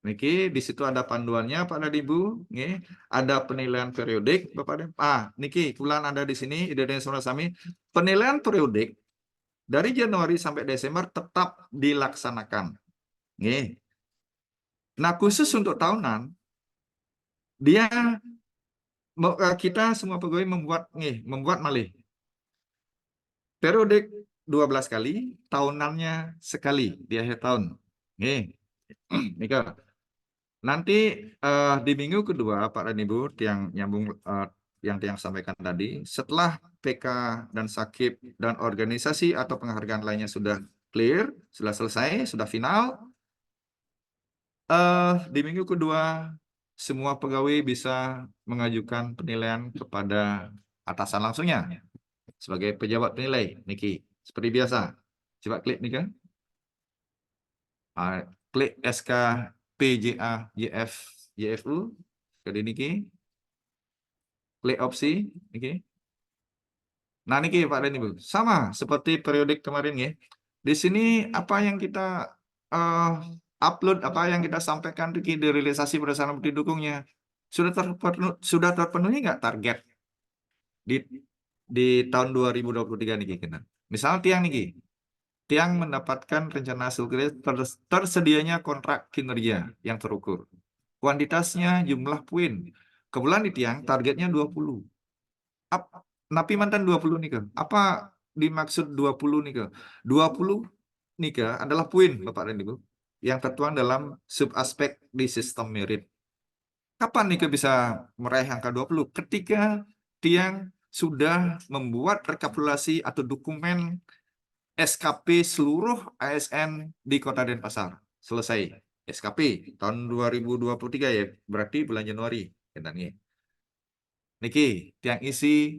Niki di situ ada panduannya Pak dan Ibu, ada penilaian periodik Bapak dan niki kebetulan ada di sini Indonesia Rami. Penilaian periodik dari Januari sampai Desember tetap dilaksanakan. Nah, khusus untuk tahunan kita semua pegawai membuat malih. Periodik 12 kali, tahunannya sekali di akhir tahun. Nika. Nanti di minggu kedua Pak dan Ibu yang nyambung yang sampaikan tadi, setelah PK dan Sakip dan organisasi atau penghargaan lainnya sudah clear, sudah selesai, sudah final, di minggu kedua semua pegawai bisa mengajukan penilaian kepada atasan langsungnya sebagai pejabat penilai. Niki, seperti biasa. Coba klik nih kan. Klik SK PJA YFU ke niki. Klik opsi niki. Nah niki Pak dan Ibu, sama seperti periodik kemarin ya. Di sini apa yang kita upload, apa yang kita sampaikan di realisasi berdasarkan bukti dukungnya sudah terpenuhi nggak target di tahun 2023 niki kita. Misal tiang mendapatkan rencana hasil kerja tersedianya kontrak kinerja yang terukur. Kuantitasnya jumlah poin. Kebetulan di tiang targetnya 20. Napi mantan 20 nih ke. Apa dimaksud 20 nih ke? 20 nih ke adalah poin Bapak dan Ibu yang tertuang dalam subaspek di sistem merit. Kapan nih ke bisa meraih angka 20? Ketika tiang sudah membuat rekapitulasi atau dokumen SKP seluruh ASN di Kota Denpasar. Selesai. SKP tahun 2023 ya, berarti bulan Januari. Niki, tiang isi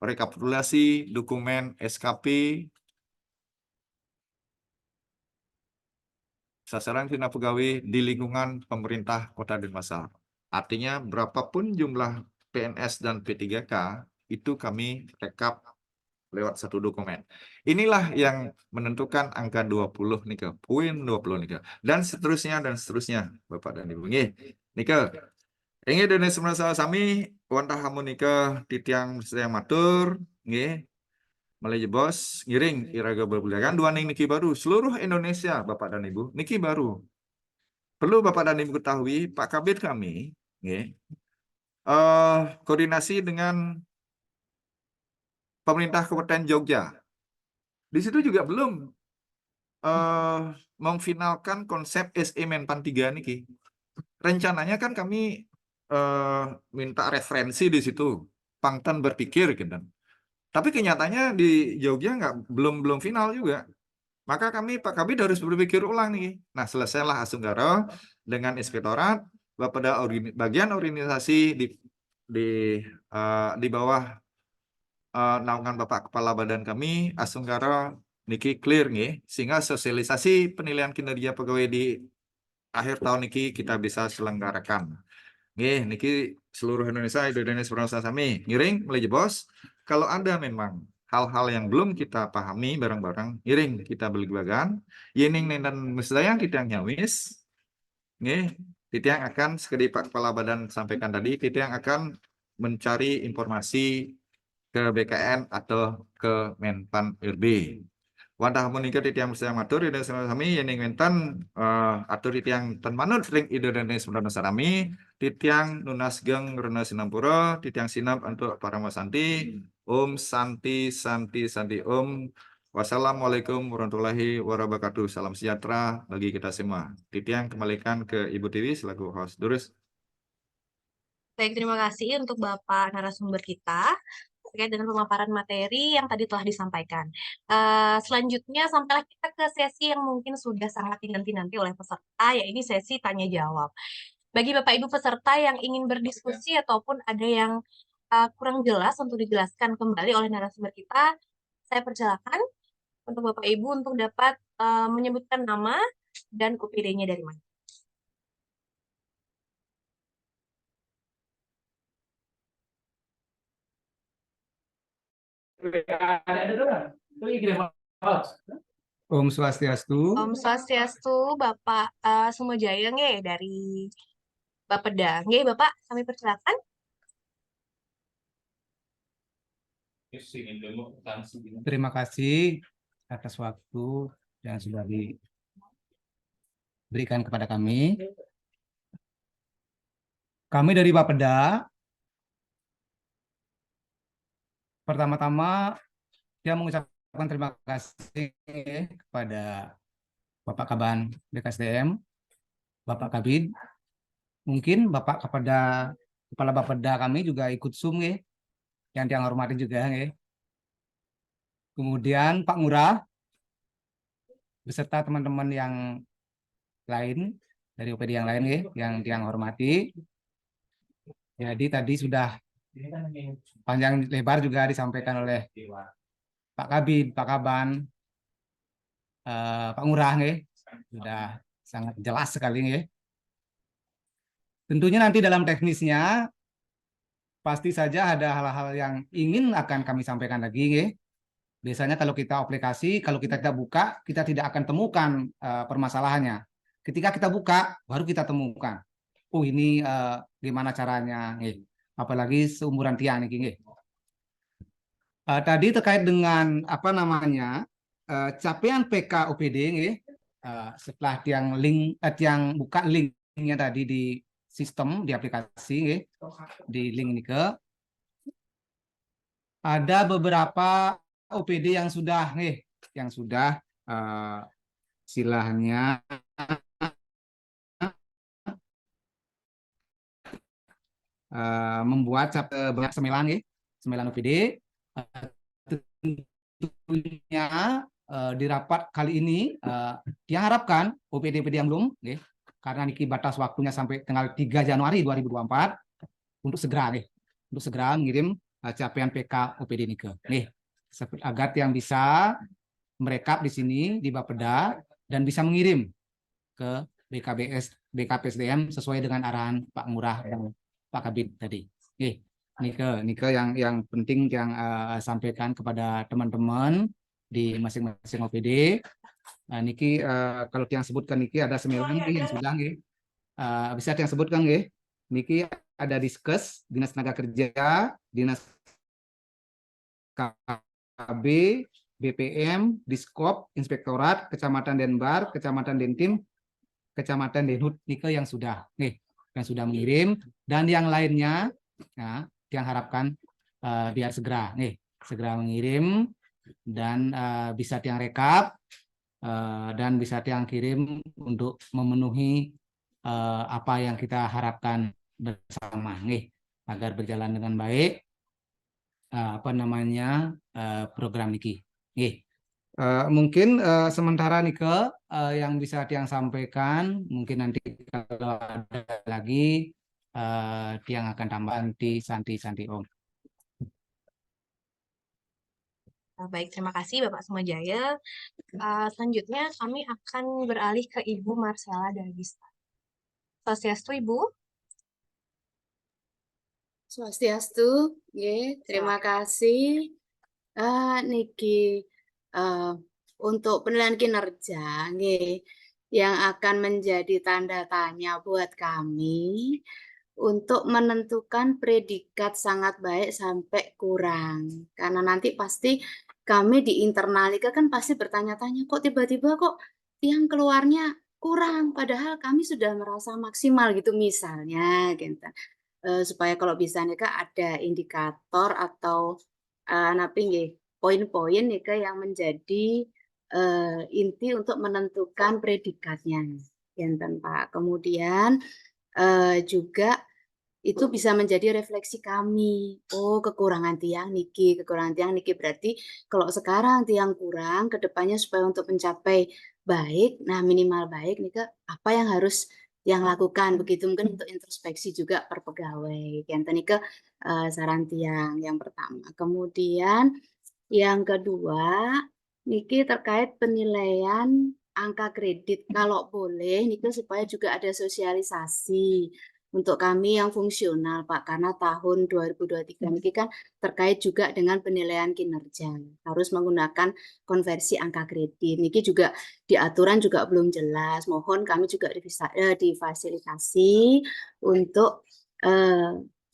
rekapitulasi dokumen SKP sasaran kinerja pegawai di lingkungan pemerintah Kota Denpasar. Artinya berapapun jumlah PNS dan P3K itu kami rekap lewat satu dokumen. Inilah yang menentukan angka 20 nih poin 20 nih dan seterusnya Bapak dan Ibu. Nika ingin Indonesia merasa sami wantah harmonika titiang sedang matur Malaysia bos ngiring iraga berbulakan dua niki baru seluruh Indonesia Bapak dan Ibu niki baru. Perlu Bapak dan Ibu ketahui Pak Kabid kami koordinasi dengan pemerintah Kabupaten Jogja. Di situ juga belum memfinalkan konsep SE Menpan 3 niki. Rencananya kan kami minta referensi di situ. spontan berpikir gitu. Tapi kenyataannya di Jogja belum final juga. Maka Pak Kabid harus berpikir ulang nih. Nah, selesailah Asunggaro dengan inspektorat, Bapeda bagian organisasi di bawah naungan Bapak Kepala Badan kami, Asunggaro niki clear nih, sehingga sosialisasi penilaian kinerja pegawai di akhir tahun niki kita bisa selenggarakan. Nggih, niki seluruh Indonesia bersama sami ngiring mulai bos. Kalau ada memang hal-hal yang belum kita pahami bareng-bareng, ngiring kita beli bagan, yening dan mesdayang kita yang nyawis, nggih, kita yang akan sekali Pak Kepala Badan sampaikan tadi, kita yang akan mencari informasi ke BKN atau ke Menpan RB. Wadah menikah titiang sedang matur ida sami yening mentan atur titiang tan manut ring ida dan sebenarnya sarami titiang nunas geng rena sinampura titiang sinap untuk para masanti santi om. Wassalamualaikum warahmatullahi wabarakatuh. Salam sejahtera bagi kita semua. Titiang kembalikan ke Ibu Tiwi selaku host. Durus. Baik, terima kasih untuk Bapak narasumber kita terkait dengan pemaparan materi yang tadi telah disampaikan. Selanjutnya, sampailah kita ke sesi yang mungkin sudah sangat dinanti-nanti oleh peserta, yaitu sesi tanya-jawab. Bagi Bapak Ibu peserta yang ingin berdiskusi ataupun ada yang kurang jelas untuk dijelaskan kembali oleh narasumber kita, saya persilakan untuk Bapak Ibu untuk dapat menyebutkan nama dan OPD-nya dari mana. Om Swastiastu. Om Swastiastu, Bapak Sumojaya nggih dari Bapeda. Nggih, Bapak, kami persilakan. Terima kasih atas waktu yang sudah diberikan kepada kami. Kami dari Bapeda, pertama-tama saya mengucapkan terima kasih kepada Bapak Kaban BKSDM, Bapak Kabid. Mungkin Bapak Kepala Bapeda kami juga ikut Zoom yang hormati juga. Kemudian Pak Ngurah beserta teman-teman yang lain dari OPD yang lain yang hormati. Jadi tadi sudah panjang lebar juga disampaikan oleh Pak Kabid, Pak Kaban, Pak Ngurah sudah sangat jelas sekali. Tentunya nanti dalam teknisnya pasti saja ada hal-hal yang ingin akan kami sampaikan lagi. Biasanya kalau kita aplikasi, kalau kita tidak buka, kita tidak akan temukan permasalahannya. Ketika kita buka, baru kita temukan. Oh ini gimana caranya? Apalagi seumuran tiang nih. Tadi terkait dengan capaian PK OPD setelah tiang buka linknya tadi di sistem di aplikasi di link ini ada beberapa OPD yang sudah istilahnya membuat banyak sembilan OPD. Tentunya di rapat kali ini diharapkan OPD-OPD yang belum karena niki batas waktunya sampai tanggal 3 Januari 2024 untuk segera mengirim capaian PK OPD nike agar yang bisa merekap di sini di Bapeda dan bisa mengirim ke BKPSDM sesuai dengan arahan Pak Ngurah dan Pak Kabid tadi. Nike yang penting yang sampaikan kepada teman-teman di masing-masing OPD. Niki kalau yang sebutkan niki ada 9 yang sudah bisa yang sebutkan niki ada Diskes, Dinas Tenaga Kerja, Dinas KB, BPM, Diskop, Inspektorat, Kecamatan Denbar, Kecamatan Dentim, Kecamatan Denhut nike yang sudah mengirim dan yang lainnya yang harapkan biar segera mengirim dan bisa tiang rekap dan bisa tiang kirim untuk memenuhi apa yang kita harapkan bersama agar berjalan dengan baik program niki. Nggih. Mungkin sementara Nike yang bisa Tiang sampaikan, mungkin nanti kalau ada lagi Tiang akan tambah nanti Santi Om. Baik, terima kasih Bapak Sumajaya. Selanjutnya kami akan beralih ke Ibu Marcella Dargista. Swastiastu Ibu. Swastiastu, nggih, terima kasih. Niki untuk penilaian kinerja, nggih, yang akan menjadi tanda tanya buat kami untuk menentukan predikat sangat baik sampai kurang. Karena nanti pasti kami di internal Nika kan pasti bertanya-tanya, kok tiba-tiba kok yang keluarnya kurang, padahal kami sudah merasa maksimal gitu misalnya, gitu. Supaya kalau bisa Nika ada indikator atau poin-poin Nika yang menjadi inti untuk menentukan predikatnya, Enten Pak. Kemudian juga itu bisa menjadi refleksi kami. Oh, kekurangan tiang niki berarti kalau sekarang tiang kurang, kedepannya supaya untuk mencapai baik, nah minimal baik nih apa yang harus yang lakukan begitu, mungkin untuk introspeksi juga per pegawai. Yang tadi saran tiang yang pertama. Kemudian yang kedua, niki terkait penilaian angka kredit. Kalau boleh, niki supaya juga ada sosialisasi untuk kami yang fungsional, Pak, karena tahun 2023 niki kan terkait juga dengan penilaian kinerja. Harus menggunakan konversi angka kredit. Niki juga di aturan juga belum jelas. Mohon kami juga difasilitasi untuk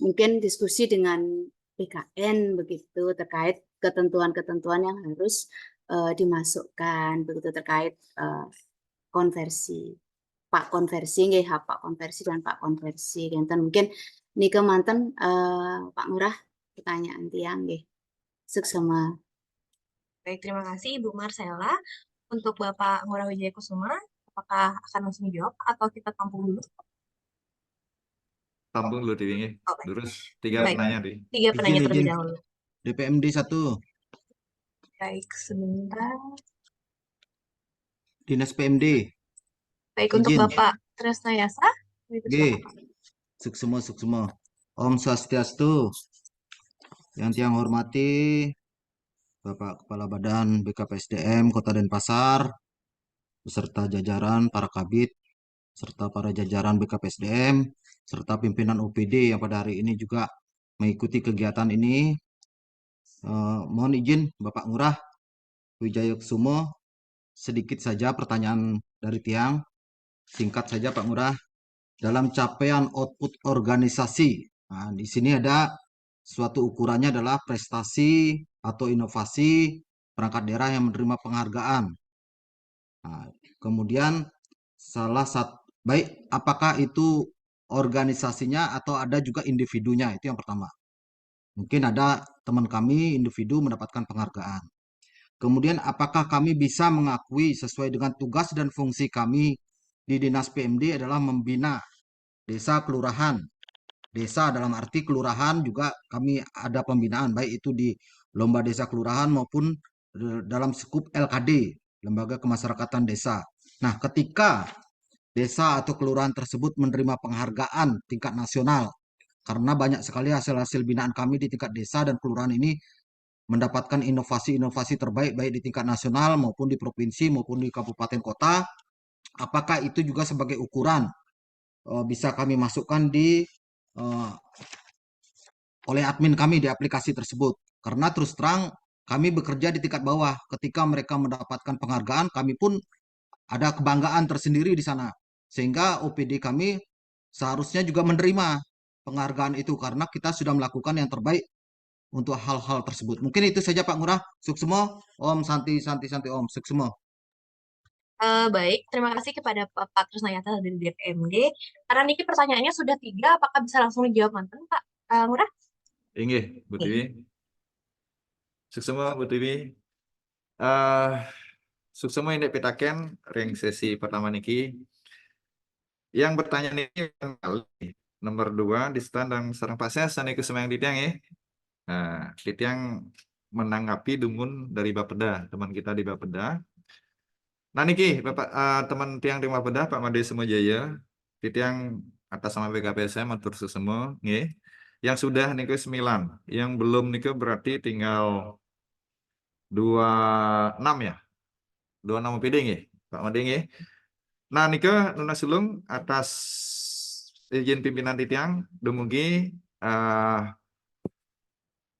mungkin diskusi dengan PKN begitu terkait ketentuan-ketentuan yang harus dimasukkan begitu terkait konversi. Pak konversi nggih, Pak konversi dan Pak konversi. Enten mungkin niki manten Pak Ngurah pertanyaan tiang nggih. Suksema. Baik, terima kasih Ibu Marcella. Untuk Bapak Ngurah Wijaya Kusuma, apakah akan langsung dijawab atau kita tampung dulu? Tampung dulu Dewi. Oh, baik. Terus 3 Baik. penanya deh. 3 penanya Izin, terlebih izin. dahulu. DPMD 1, Baik, sebentar. Dinas PMD. Baik, untuk Izin. Bapak Tresnayasa. G. Suksema. Om Swastiastu. Yang tiang hormati Bapak Kepala Badan BKPSDM Kota Denpasar, beserta jajaran para kabid, serta para jajaran BKPSDM, serta pimpinan OPD yang pada hari ini juga mengikuti kegiatan ini. Mohon izin Bapak Ngurah Wijaya Kusuma, sedikit saja pertanyaan dari tiang. Singkat saja Pak Ngurah. Dalam capaian output organisasi, nah, di sini ada suatu ukurannya adalah prestasi atau inovasi perangkat daerah yang menerima penghargaan. Nah, kemudian salah satu baik apakah itu organisasinya atau ada juga individunya, itu yang pertama. Mungkin ada teman kami individu mendapatkan penghargaan. Kemudian apakah kami bisa mengakui sesuai dengan tugas dan fungsi kami di Dinas PMD adalah membina desa kelurahan. Desa dalam arti kelurahan juga kami ada pembinaan baik itu di lomba desa kelurahan maupun dalam skup LKD, Lembaga Kemasyarakatan Desa. Nah, ketika desa atau kelurahan tersebut menerima penghargaan tingkat nasional, karena banyak sekali hasil-hasil binaan kami di tingkat desa dan kelurahan ini mendapatkan inovasi-inovasi terbaik baik di tingkat nasional maupun di provinsi maupun di kabupaten kota, apakah itu juga sebagai ukuran bisa kami masukkan oleh admin kami di aplikasi tersebut. Karena terus terang kami bekerja di tingkat bawah. Ketika mereka mendapatkan penghargaan, kami pun ada kebanggaan tersendiri di sana. Sehingga OPD kami seharusnya juga menerima penghargaan itu karena kita sudah melakukan yang terbaik untuk hal-hal tersebut. Mungkin itu saja Pak Ngurah. Suksema. Om Santi Om. Suksema. Baik, terima kasih kepada Bapak Tresnayasa dari DPMD. Karena niki pertanyaannya sudah 3, apakah bisa langsung dijawab manten Pak Ngurah? Inggih, Bu Tiwi. Suksema Bu Tiwi. Suksema indek pitaken ring sesi pertama niki. Yang bertanya ini nomor 2 di stand dan sarang pasnya sani kusuma yang ditiang ya. titiang menanggapi dungun dari Bapeda, teman kita di Bapeda. Nah niki Bapak teman tiang di Bapeda Pak Made Semojaya, titiang atas nama BKPSDM matur sesemo nggih. Yang sudah niki 9, yang belum niki berarti tinggal 26 ya. 26 PD nggih, Pak Made nggih. Nah nika Nuna Sulung atas izin pimpinan titiang dumugi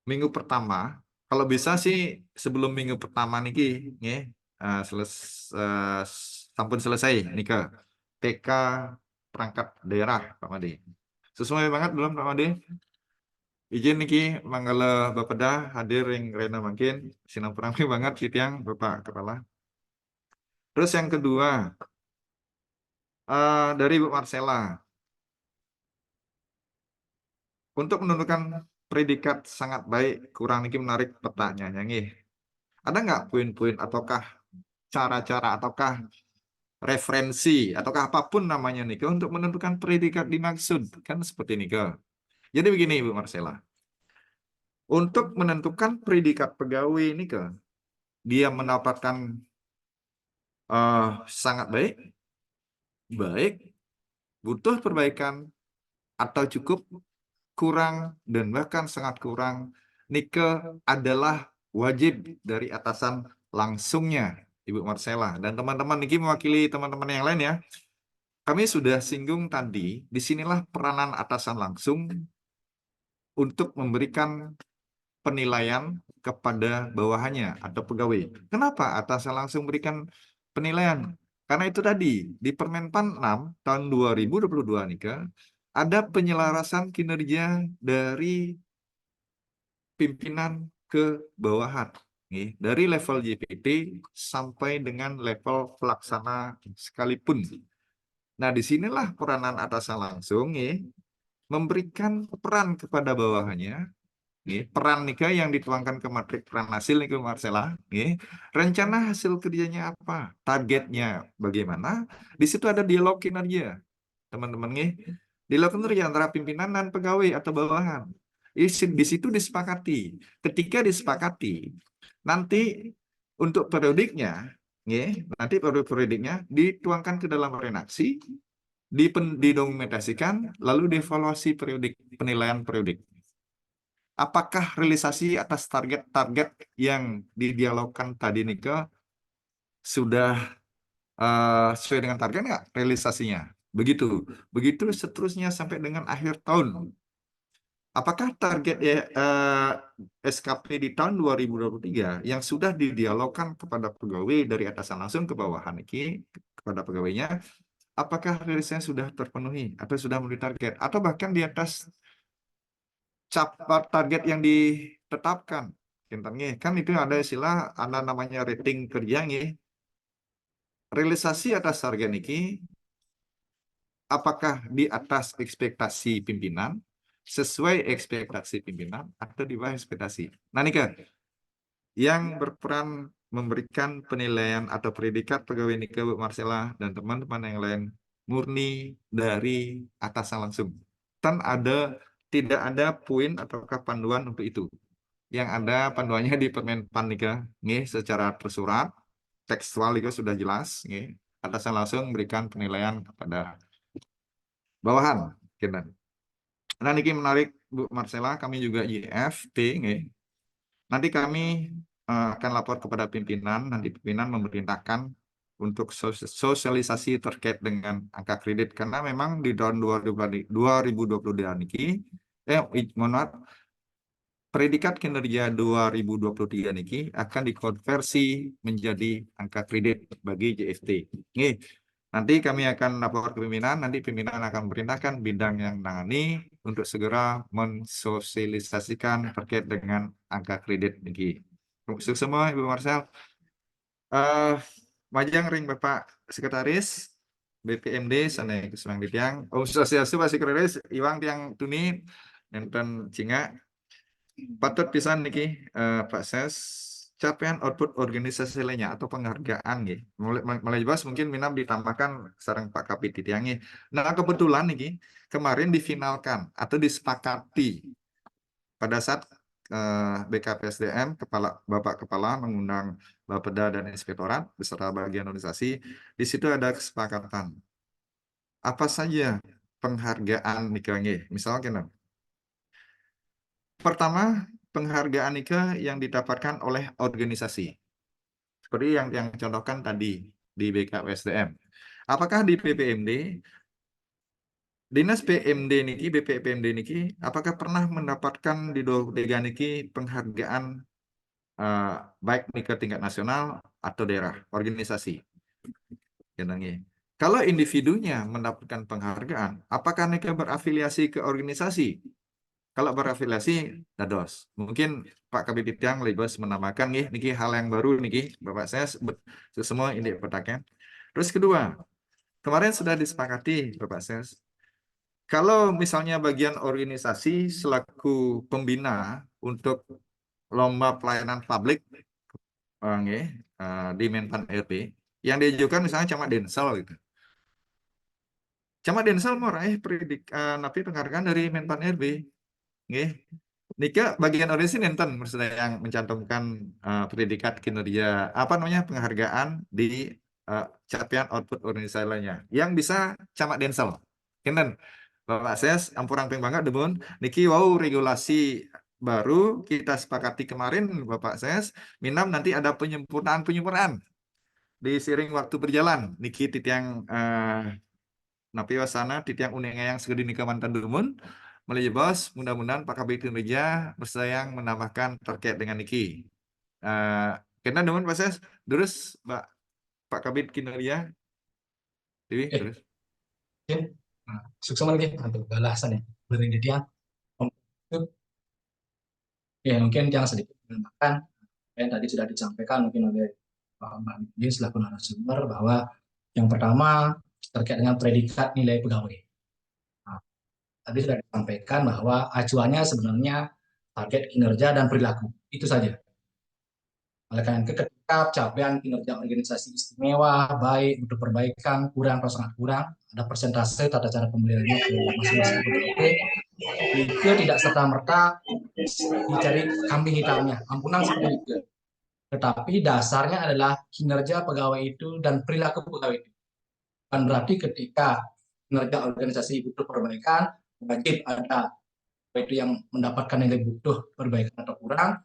minggu pertama, kalau bisa sih sebelum minggu pertama niki nggih sampun selesai nika TK perangkat daerah Pak Made. Sesuai banget belum Pak Made? Izin niki manggala Bapeda hadir yang rena makin sinang perami banget titiang Bapak Kepala. Terus yang kedua dari Bu Marcella untuk menentukan predikat sangat baik kurang niki menarik pertanyaannya nggih. Ada nggak poin-poin ataukah cara-cara ataukah referensi ataukah apapun namanya nih untuk menentukan predikat dimaksud kan seperti ini ke. Jadi begini Ibu Marcella. Untuk menentukan predikat pegawai ini ke dia mendapatkan sangat baik, butuh perbaikan atau cukup, kurang dan bahkan sangat kurang, nike adalah wajib dari atasan langsungnya Ibu Marcella dan teman-teman niki mewakili teman-teman yang lain ya. Kami sudah singgung tadi, disinilah peranan atasan langsung untuk memberikan penilaian kepada bawahannya atau pegawai. Kenapa atasan langsung berikan penilaian? Karena itu tadi, di Permenpan 6 tahun 2022 nih, ada penyelarasan kinerja dari pimpinan ke bawahan. Dari level JPT sampai dengan level pelaksana sekalipun. Nah, disinilah peranan atasan langsung memberikan peran kepada bawahannya. Peran nika yang dituangkan ke matrik peran hasil nih Marcella. Rencana hasil kerjanya apa? Targetnya bagaimana? Di situ ada dialog kinerja. Teman-teman dialog kinerja antara pimpinan dan pegawai atau bawahan. Di situ disepakati. Ketika disepakati, nanti untuk periodiknya, nanti periodiknya dituangkan ke dalam redaksi, didokumentasikan, lalu dievaluasi periodik, penilaian periodik. Apakah realisasi atas target-target yang didialogkan tadi nika sudah sesuai dengan target nggak realisasinya? Begitu seterusnya sampai dengan akhir tahun. Apakah target SKP di tahun 2023 yang sudah didialogkan kepada pegawai dari atasan langsung ke bawahan ini kepada pegawainya, apakah realisasinya sudah terpenuhi atau sudah memenuhi target atau bahkan di atas target yang ditetapkan? Kan itu ada istilah, ada namanya rating kerja realisasi atas target ini apakah di atas ekspektasi pimpinan, sesuai ekspektasi pimpinan, atau di bawah ekspektasi. Nah nih yang berperan memberikan penilaian atau predikat pegawai nika Bu Marcella dan teman-teman yang lain murni dari atasan langsung. Dan tidak ada poin atau panduan untuk itu. Yang ada panduannya di Permenpan nika secara tersurat, tekstual itu sudah jelas atasan langsung memberikan penilaian kepada bawahan. Nah, ini menarik Bu Marcella, kami juga IFT. Nanti kami akan lapor kepada pimpinan, nanti pimpinan memerintahkan untuk sosialisasi terkait dengan angka kredit. Karena memang di tahun 2022 ini, predikat kinerja 2023 niki akan dikonversi menjadi angka kredit bagi JFT. Nanti kami akan lapor ke pimpinan, nanti pimpinan akan memerintahkan bidang yang menangani untuk segera mensosialisasikan terkait dengan angka kredit niki. Sukses semua Ibu Marcel. Majang ring Bapak Sekretaris BPMD sana kesemang di tiang. Sosialisasi Pak Sekretaris Iwang tiang tuni nenten cinga. Patut pisan niki Pak Ses capaian output organisasi lainnya atau penghargaan mulai jelas mungkin minam ditambahkan sarang Pak Kapit tiangnya. Nah kebetulan nih kemarin difinalkan atau disepakati pada saat BKPSDM, Bapak Kepala mengundang Bapeda dan Inspektorat beserta bagian organisasi. Di situ ada kesepakatan. Apa saja penghargaan Nika nggih? Misalnya, pertama penghargaan Nika yang didapatkan oleh organisasi. Seperti yang contohkan tadi di BKPSDM. Apakah di PPMD, Dinas PMD niki, BPPMD niki, apakah pernah mendapatkan di Dega niki penghargaan baik ke tingkat nasional atau daerah, organisasi? Kalau individunya mendapatkan penghargaan, apakah mereka berafiliasi ke organisasi? Kalau berafiliasi, dados. Mungkin Pak Kabid Tiang Libas menambahkan niki hal yang baru niki, Bapak saya semua ini petakan. Terus kedua, kemarin sudah disepakati Bapak saya, kalau misalnya bagian organisasi selaku pembina untuk lomba pelayanan publik di Menpan RB, yang diajukan misalnya Camat Densel gitu. Camat Densel mau raih napi penghargaan dari Menpan RB. Nggih. Nika bagian organisasi nenten maksudnya yang mencantumkan predikat kinerja penghargaan di capaian output organisasi lainnya. Yang bisa Camat Densel. Kenen. Bapak saya ampurang peng banget debon. Niki wow regulasi baru kita sepakati kemarin Bapak saya minam nanti ada penyempurnaan di seiring waktu berjalan. Niki titiang napi wasana titiang uning yang segede nika mantan dumun. Mulai bos, mudah-mudahan Pak Kabid Kinerja bersayang menambahkan terkait dengan niki. Karena dumun Pak saya terus Pak Kabid Kinerja. Dewi terus. Nah, sukses lagi untuk balasan ya dari dia ya mungkin yang sedikit menambahkan yang tadi sudah disampaikan mungkin oleh Mbak Nidin selaku narasumber bahwa yang pertama terkait dengan predikat nilai pegawai. Nah, tadi sudah disampaikan bahwa acuannya sebenarnya target kinerja dan perilaku itu saja. Oleh karena itu ketika capaian kinerja organisasi istimewa, baik untuk perbaikan, kurang atau sangat kurang, ada persentase tata cara pembeliannya ke masing-masing pegawai, itu tidak serta-merta dicari kambing hitamnya, ampunan seperti itu. Tetapi dasarnya adalah kinerja pegawai itu dan perilaku pegawai itu. Bukan berarti ketika kinerja organisasi butuh perbaikan, wajib ada itu yang mendapatkan nilai butuh perbaikan atau kurang,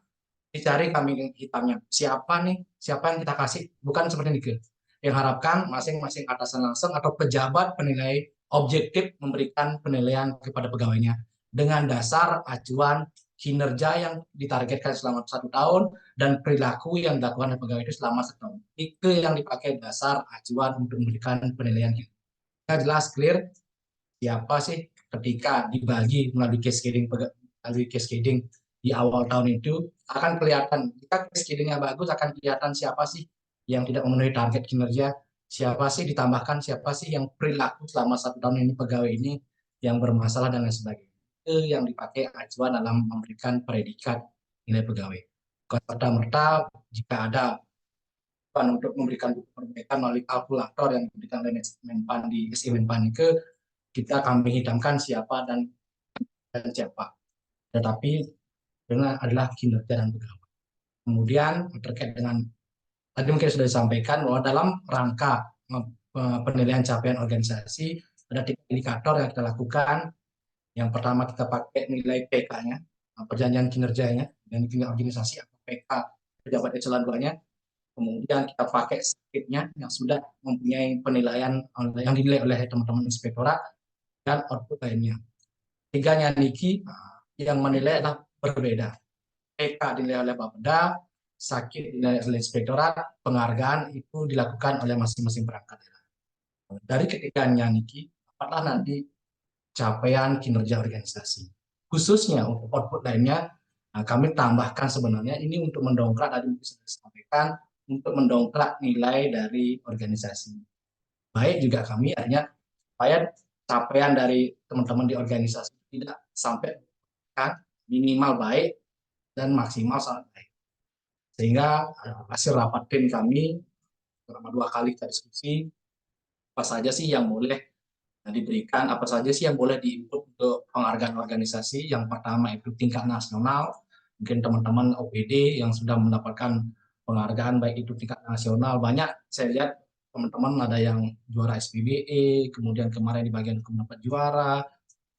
dicari kambing hitamnya. Siapa yang kita kasih? Bukan seperti itu. Yang harapkan masing-masing atasan langsung atau pejabat penilai objektif memberikan penilaian kepada pegawainya dengan dasar acuan kinerja yang ditargetkan selama 1 tahun dan perilaku yang dilakukan oleh pegawai itu selama 1 tahun. Itu yang dipakai dasar acuan untuk memberikan penilaian. Kita jelas clear siapa sih ketika dibagi melalui cascading di awal tahun itu akan kelihatan. Jika cascadingnya bagus akan kelihatan siapa sih yang tidak memenuhi target kinerja, siapa sih ditambahkan, siapa sih yang perilaku selama 1 tahun ini pegawai ini yang bermasalah dan lain sebagainya. Itu yang dipakai acuan dalam memberikan predikat nilai pegawai. Serta-merta jika ada untuk memberikan perbaikan melalui kalkulator yang diberikan oleh Menpan di SI Menpan itu, kita kambing hitamkan siapa dan siapa. Tetapi dengan adalah kinerja dan pegawai. Kemudian terkait dengan tadi mungkin sudah disampaikan bahwa dalam rangka penilaian capaian organisasi ada 3 indikator yang kita lakukan. Yang pertama kita pakai nilai PK-nya, perjanjian kinerjanya, dan tingkat organisasi atau PK pejabat eselon 2-nya. Kemudian kita pakai skip-nya yang sudah mempunyai penilaian yang dinilai oleh teman-teman inspektorat dan output lainnya. 3-nya niki yang menilai adalah berbeda. PK dinilai oleh Bapeda, sakit dinilai oleh inspektorat, penghargaan itu dilakukan oleh masing-masing perangkat daerah. Dari ketiganya niki, apakah nanti capaian kinerja organisasi. Khususnya untuk output lainnya, kami tambahkan sebenarnya ini untuk mendongkrak, tadi bisa disampaikan, untuk mendongkrak nilai dari organisasi. Baik juga kami hanya supaya capaian dari teman-teman di organisasi tidak sampai minimal baik dan maksimal sangat baik. Sehingga hasil rapat tim kami selama 2 kali kita diskusi apa saja sih yang boleh diberikan, apa saja sih yang boleh diinput untuk penghargaan organisasi. Yang pertama itu tingkat nasional, mungkin teman-teman OPD yang sudah mendapatkan penghargaan baik itu tingkat nasional. Banyak saya lihat teman-teman ada yang juara SPBE, kemudian kemarin di bagian hukum dapat juara,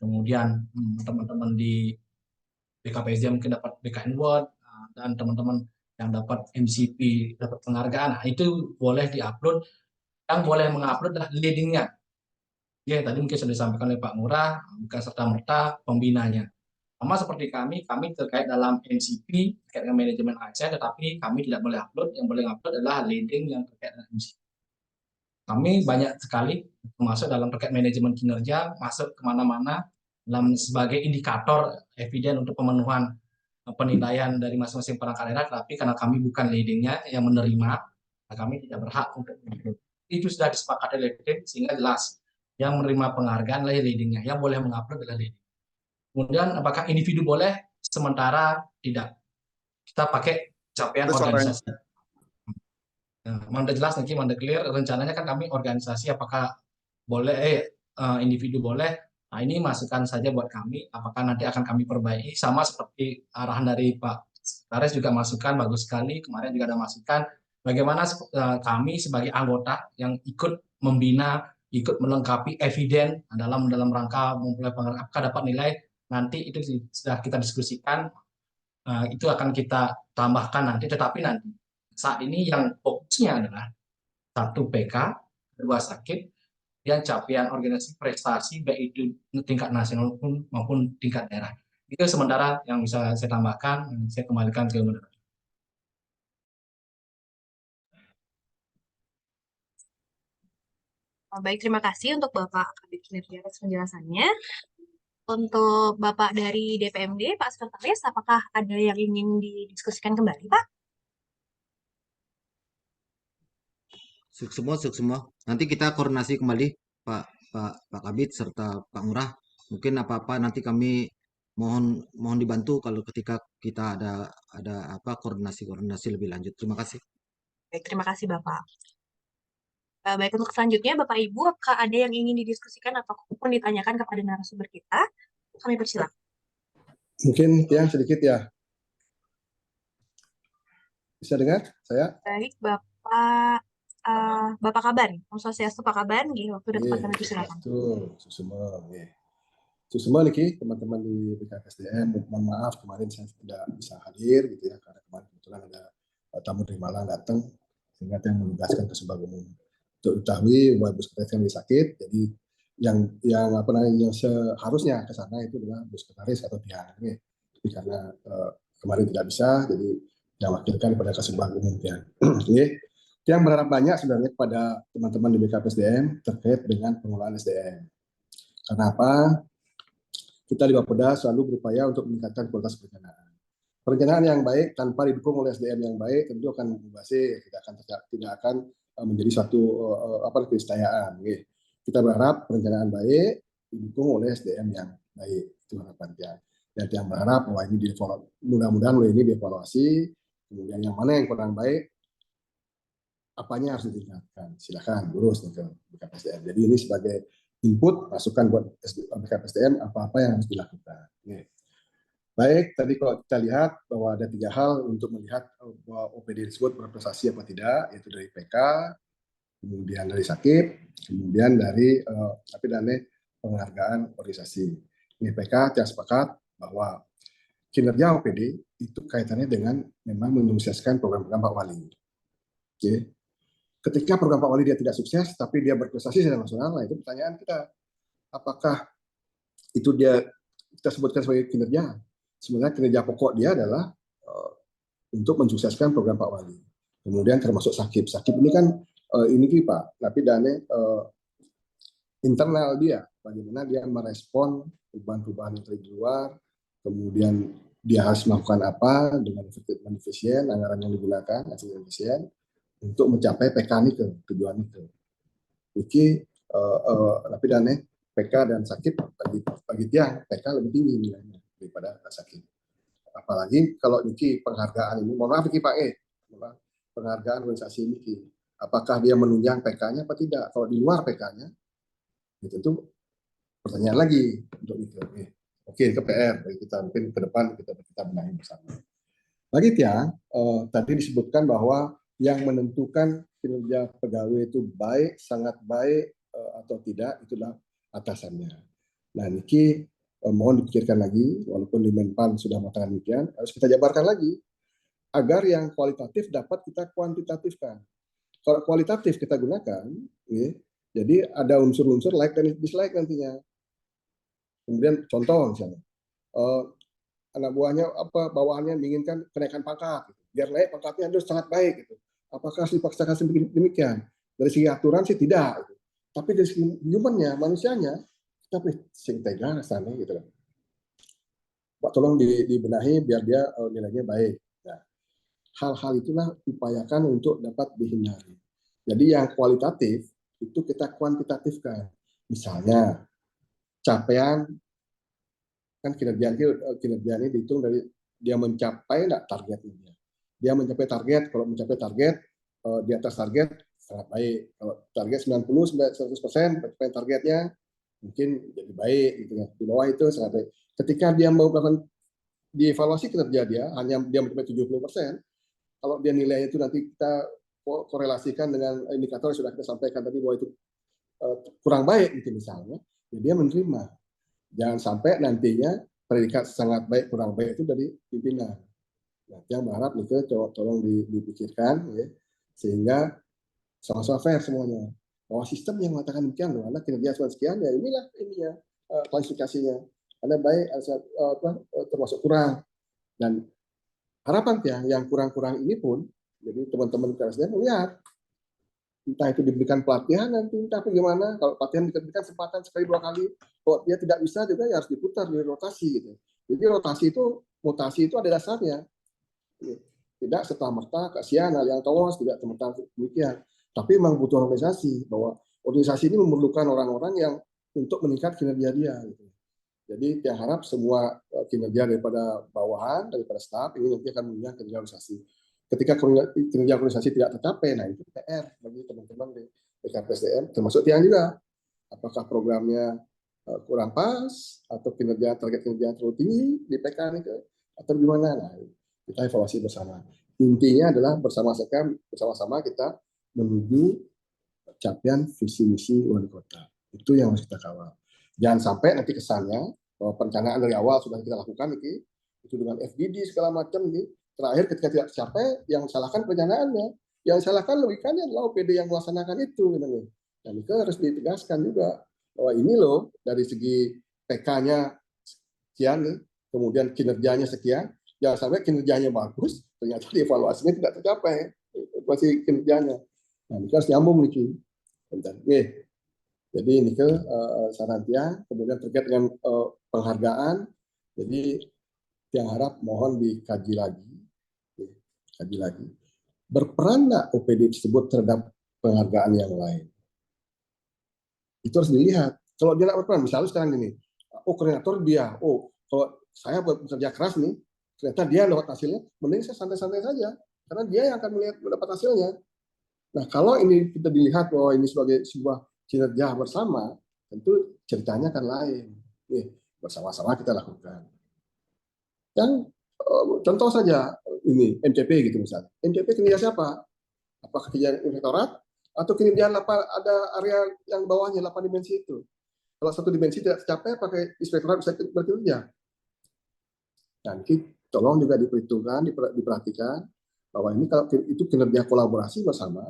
kemudian teman-teman di BKPSDM mungkin dapat BKN Award, dan teman-teman yang dapat MCP dapat penghargaan. Nah, itu boleh diupload. Yang boleh mengupload adalah leadingnya. Ya, tadi mungkin sudah disampaikan oleh Pak Ngurah, bukan serta-merta pembinanya. Sama seperti kami terkait dalam MCP, terkait dengan manajemen ASN, tetapi kami tidak boleh upload. Yang boleh upload adalah leading yang terkait dengan MCP. Kami banyak sekali masuk dalam terkait manajemen kinerja, masuk kemana-mana dalam sebagai indikator eviden untuk pemenuhan penilaian dari masing-masing perangkat daerah, tapi karena kami bukan leadingnya yang menerima, kami tidak berhak untuk mengupload. Itu sudah disepakati oleh leading, sehingga jelas yang menerima penghargaan adalah leadingnya, yang boleh mengupload adalah leading. Kemudian apakah individu boleh? Sementara tidak. Kita pakai capaian organisasi. Manda jelas nanti, manda clear. Rencananya kan kami organisasi, apakah boleh individu boleh. Nah, ini masukan saja buat kami. Apakah nanti akan kami perbaiki sama seperti arahan dari Pak Sekretaris juga masukan bagus sekali. Kemarin juga ada masukan bagaimana kami sebagai anggota yang ikut membina, ikut melengkapi eviden dalam rangka memulai penghargaan, apakah dapat nilai. Nanti itu sudah kita diskusikan, itu akan kita tambahkan nanti. Tetapi nanti saat ini yang fokusnya adalah 1 PK, 2 sakit, yang capaian organisasi prestasi baik itu tingkat nasional maupun tingkat daerah. Itu sementara yang bisa saya tambahkan. Saya kembalikan ke moderator. Baik, terima kasih untuk Bapak Kabid Kinerja atas penjelasannya. Untuk Bapak dari DPMD, Pak Sekretaris, apakah ada yang ingin didiskusikan kembali, Pak? Semua. Nanti kita koordinasi kembali Pak Kabid serta Pak Ngurah. Mungkin apa-apa nanti kami mohon dibantu kalau ketika kita ada koordinasi lebih lanjut. Terima kasih. Baik, terima kasih Bapak. Baik, untuk selanjutnya Bapak Ibu, apakah ada yang ingin didiskusikan ataupun ditanyakan kepada narasumber kita? Kami persilakan. Mungkin yang sedikit ya. Bisa dengar saya? Baik, Bapak Kaban, Om Swastiastu Pak Kaban, waktu dan tempat kami persilakan. Betul, Susuma niki teman-teman di BKPSDM, mohon maaf kemarin saya tidak bisa hadir gitu ya, karena kemarin kebetulan ada tamu dari Malang datang sehingga yang menugaskan ke sebagai umum. Untuk diketahui bahwa Bus Sekretaris kami sakit, jadi yang seharusnya ke sana itu adalah Bus Sekretaris atau Tiang. Tapi karena kemarin tidak bisa, jadi yang wakilkan kepada Kasubag Umum Tiang. Yang berharap banyak sebenarnya kepada teman-teman di BKPSDM terkait dengan pengelolaan SDM. Karena apa? Kita di Bapeda selalu berupaya untuk meningkatkan kualitas perencanaan. Perencanaan yang baik tanpa didukung oleh SDM yang baik tentu akan mubazir, tidak akan menjadi suatu keniscayaan. Kita berharap perencanaan baik didukung oleh SDM yang baik, itu harapannya. Dan yang berharap bahwa ini mudah-mudahan ini dievaluasi, kemudian yang mana yang kurang baik, apanya harus ditingkatkan. Silakan lurus ke BKPSDM. Jadi ini sebagai input, masukan buat BKPSDM apa-apa yang harus dilakukan. Baik, tadi kalau kita lihat bahwa ada 3 hal untuk melihat bahwa OPD tersebut berprestasi apa tidak, yaitu dari PK, kemudian dari sakit, kemudian dari penghargaan organisasi. Ini PK tidak sepakat bahwa kinerja OPD itu kaitannya dengan memang menyukseskan program-program Pak Wali. Ketika program Pak Wali dia tidak sukses, tapi dia berprestasi secara nasional, nah itu pertanyaan kita, apakah itu kita sebutkan sebagai kinerja? Sebenarnya kinerja pokok dia adalah untuk mensukseskan program Pak Wali. Kemudian termasuk sakit. Sakit ini kan ini Pak, tapi dana internal dia, bagaimana dia merespon perubahan-perubahan yang terjadi di luar, kemudian dia harus melakukan apa dengan efisien, anggaran yang digunakan, efisien, untuk mencapai PK ini ke tujuan itu. Jadi, tapi dana PK dan sakit bagi Tiang, PK lebih tinggi nilainya daripada sakit. Apalagi kalau Niki penghargaan ini, mohon maaf Niki Pak penghargaan organisasi Niki, apakah dia menunjang PK-nya apa tidak? Kalau di luar PK-nya, itu pertanyaan lagi untuk itu. Oke, ke PR bagi kita mungkin ke depan kita benahi bersama. Lagi Tiang, tadi disebutkan bahwa yang menentukan kinerja pegawai itu baik, sangat baik atau tidak, itulah atasannya. Nah, niki mohon dipikirkan lagi, walaupun di Menpan sudah mengatakan demikian, harus kita jabarkan lagi agar yang kualitatif dapat kita kuantitatifkan. Kalau kualitatif kita gunakan, ya, jadi ada unsur-unsur like dan dislike nantinya. Kemudian contoh misalnya, anak buahnya bawahannya menginginkan kenaikan pangkat, gitu. Biar naik pangkatnya harus sangat baik. Gitu. Apakah harus dipaksakan demikian? Dari segi aturan sih tidak. Gitu. Tapi dari segi humannya, manusianya, tapi sing tega rasanya gitu kan. Pak tolong dibenahi biar dia nilainya baik. Nah, hal-hal itulah upayakan untuk dapat dihindari. Jadi yang kualitatif itu kita kuantitatifkan. Misalnya capaian kan kinerja ini dihitung dari dia mencapai enggak targetnya. Dia mencapai target, kalau mencapai target di atas target sangat baik. Kalau target 90-100% mencapai targetnya mungkin jadi baik gitu ya. Di bawah itu sangat baik. Ketika dia melakukan dievaluasi kinerja dia hanya dia mencapai 70%, kalau dia nilainya itu nanti kita korelasikan dengan indikator yang sudah kita sampaikan tadi bahwa itu kurang baik gitu misalnya, ya dia menerima. Jangan sampai nantinya predikat sangat baik kurang baik itu dari pimpinan. Nah, yang berharap nih tolong dipikirkan ya, sehingga sama-sama fair semuanya. Bahwa sistem yang mengatakan demikian loh, anak kinerja sekian ya inilah ininya klasifikasinya. Ada baik, termasuk kurang. Dan harapan yang kurang-kurang ini pun, jadi teman-teman KSDM melihat entah itu diberikan pelatihan nanti, tapi gimana kalau pelatihan diberikan kesempatan sekali 2 kali, kalau dia tidak bisa juga ya harus diputar di rotasi gitu. Jadi rotasi itu mutasi itu ada dasarnya. Tidak serta-merta kasihan yang tolos tidak serta demikian. Tapi memang butuh organisasi bahwa organisasi ini memerlukan orang-orang yang untuk meningkat kinerja dia. Gitu. Jadi saya harap semua kinerja daripada bawahan, daripada staf ini nanti akan meningkat kinerja organisasi. Ketika kinerja organisasi tidak tercapai, nah itu PR bagi teman-teman di BKPSDM, termasuk Tiang juga. Apakah programnya kurang pas, atau target kinerja terlalu tinggi di PK itu, atau gimana? Nah, kita evaluasi bersama. Intinya adalah bersama-sama kita menuju capaian visi misi wali kota. Itu yang harus kita kawal. Jangan sampai nanti kesannya bahwa perencanaan dari awal sudah kita lakukan itu dengan FGD segala macam ini. Terakhir ketika tidak tercapai, yang salahkan perencanaannya, yang salahkan logikanya adalah OPD yang melaksanakan itu. Dan itu harus ditegaskan juga bahwa ini loh dari segi PK-nya sekian nih, kemudian kinerjanya sekian, jangan sampai kinerjanya bagus, ternyata dievaluasinya tidak tercapai evaluasi kinerjanya. Nah, ini harus nyambung nih. Oke. Jadi ini saran Tiang, kemudian terkait dengan penghargaan. Jadi Tiang harap mohon dikaji lagi. Berperan nggak OPD tersebut terhadap penghargaan yang lain? Itu harus dilihat. Kalau dia nggak berperan, misalnya sekarang gini, koordinator dia, kalau saya bekerja keras nih, ternyata dia dapat hasilnya, mending saya santai-santai saja, karena dia yang akan mendapat hasilnya. Nah, kalau ini kita dilihat bahwa ini sebagai sebuah kinerja bersama, tentu ceritanya akan lain. Bersama-sama kita lakukan. Dan contoh saja ini MCP gitu misalnya. MCP kinerja siapa? Apakah kinerja inspektorat atau kinerja ada area yang bawahnya 8 dimensi itu? Kalau satu dimensi tidak tercapai, pakai inspektorat bisa bekerja. Nanti tolong juga diperhitungkan, diperhatikan bahwa ini kalau itu kinerja kolaborasi bersama,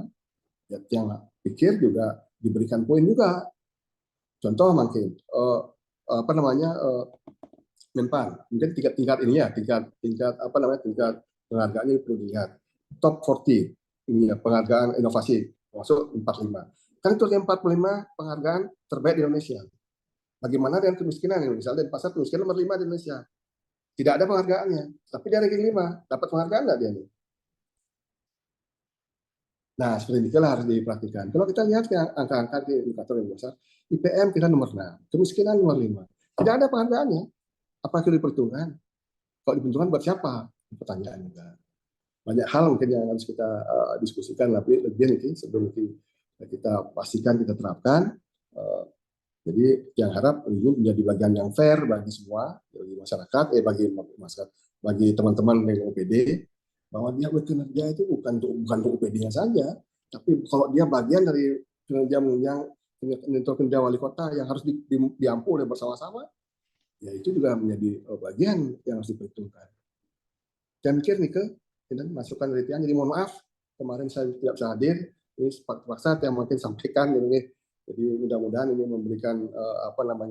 ya yang pikir juga diberikan poin juga. Contoh mungkin Menpan, mungkin tingkat ini ya, tingkat penghargaannya perlu dilihat. Top 40 ini ya, penghargaan inovasi masuk 45. Kan itu yang 45 penghargaan terbaik di Indonesia. Bagaimana dengan kemiskinan? Misalnya di pasar kemiskinan nomor 5 di Indonesia. Tidak ada penghargaannya, tapi dia ranking 5. Dapat penghargaan nggak dia nih? Nah, seperti itulah harus diperhatikan. Kalau kita lihat angka-angka di indikator yang besar, IPM kita nomor 6, kemiskinan nomor 5. Tidak ada penghargaannya. Apa itu diperhitungkan? Kalau diperhitungkan buat siapa? Pertanyaan juga. Banyak hal mungkin yang harus kita diskusikan lebih nanti sebelum kita pastikan kita terapkan. Jadi yang harap ini menjadi bagian yang fair bagi semua, bagi masyarakat, bagi teman-teman dari OPD, bahwa dia bekerja itu bukan untuk UPD-nya saja, tapi kalau dia bagian dari kinerja wali kota yang harus diampu oleh bersama-sama, ya itu juga menjadi bagian yang harus diperhitungkan. Saya mikir nih masukan dari Tian, jadi mohon maaf kemarin saya tidak bisa hadir, ini terpaksa yang mungkin sampaikan ini. Jadi mudah-mudahan ini memberikan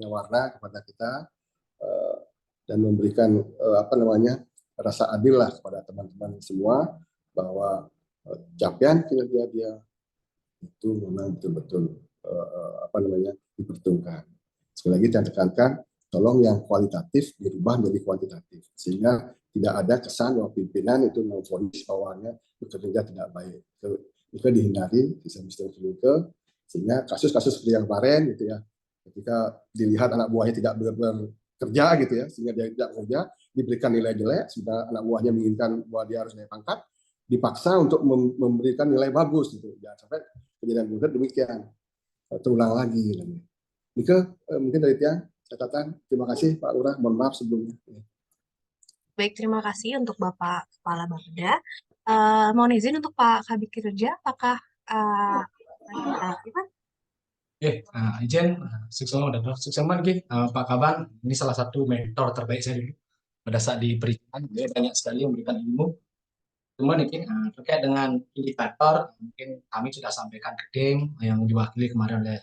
warna kepada kita dan memberikan rasa adil lah kepada teman-teman semua bahwa capaian kinerja dia itu memang betul-betul diperhitungkan. Sekali lagi saya tekankan, tolong yang kualitatif dirubah menjadi kuantitatif sehingga tidak ada kesan bahwa pimpinan itu memvonis bahwanya bekerja tidak baik. Itu dihindari sehingga kasus-kasus seperti yang kemarin gitu ya, ketika dilihat anak buahnya tidak bekerja gitu ya, sehingga dia tidak bekerja, diberikan nilai jelek, sehingga anak buahnya menginginkan bahwa dia harus naik pangkat, dipaksa untuk memberikan nilai bagus gitu. Jangan sampai kejadian demikian terulang lagi. Nike, mungkin dari Tian catatan. Terima kasih Pak Lurah, mohon maaf sebelumnya. Baik, terima kasih untuk Bapak Kepala Bapeda. Mohon izin untuk Pak Kabid Kinerja, apakah izin Suksema Pak Kaban, ini salah satu mentor terbaik saya dulu pada saat di perizinan. Dia banyak sekali memberikan ilmu. Cuma mungkin terkait dengan indikator, mungkin kami sudah sampaikan ke tim yang diwakili kemarin oleh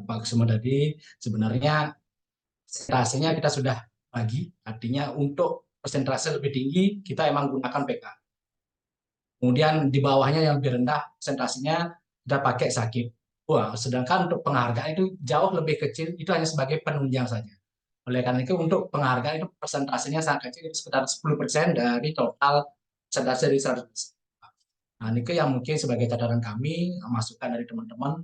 Pak Kusuma tadi. Sebenarnya presentasinya kita sudah bagi, artinya untuk presentasi lebih tinggi kita emang gunakan PK. Kemudian di bawahnya yang lebih rendah presentasinya kita pakai sakit. Wah, sedangkan untuk penghargaan itu jauh lebih kecil, itu hanya sebagai penunjang saja. Oleh karena itu untuk penghargaan itu presentasinya sangat kecil, sekitar 10% dari total presentasi dari 100%. Nah, ini yang mungkin sebagai catatan kami, masukan dari teman-teman,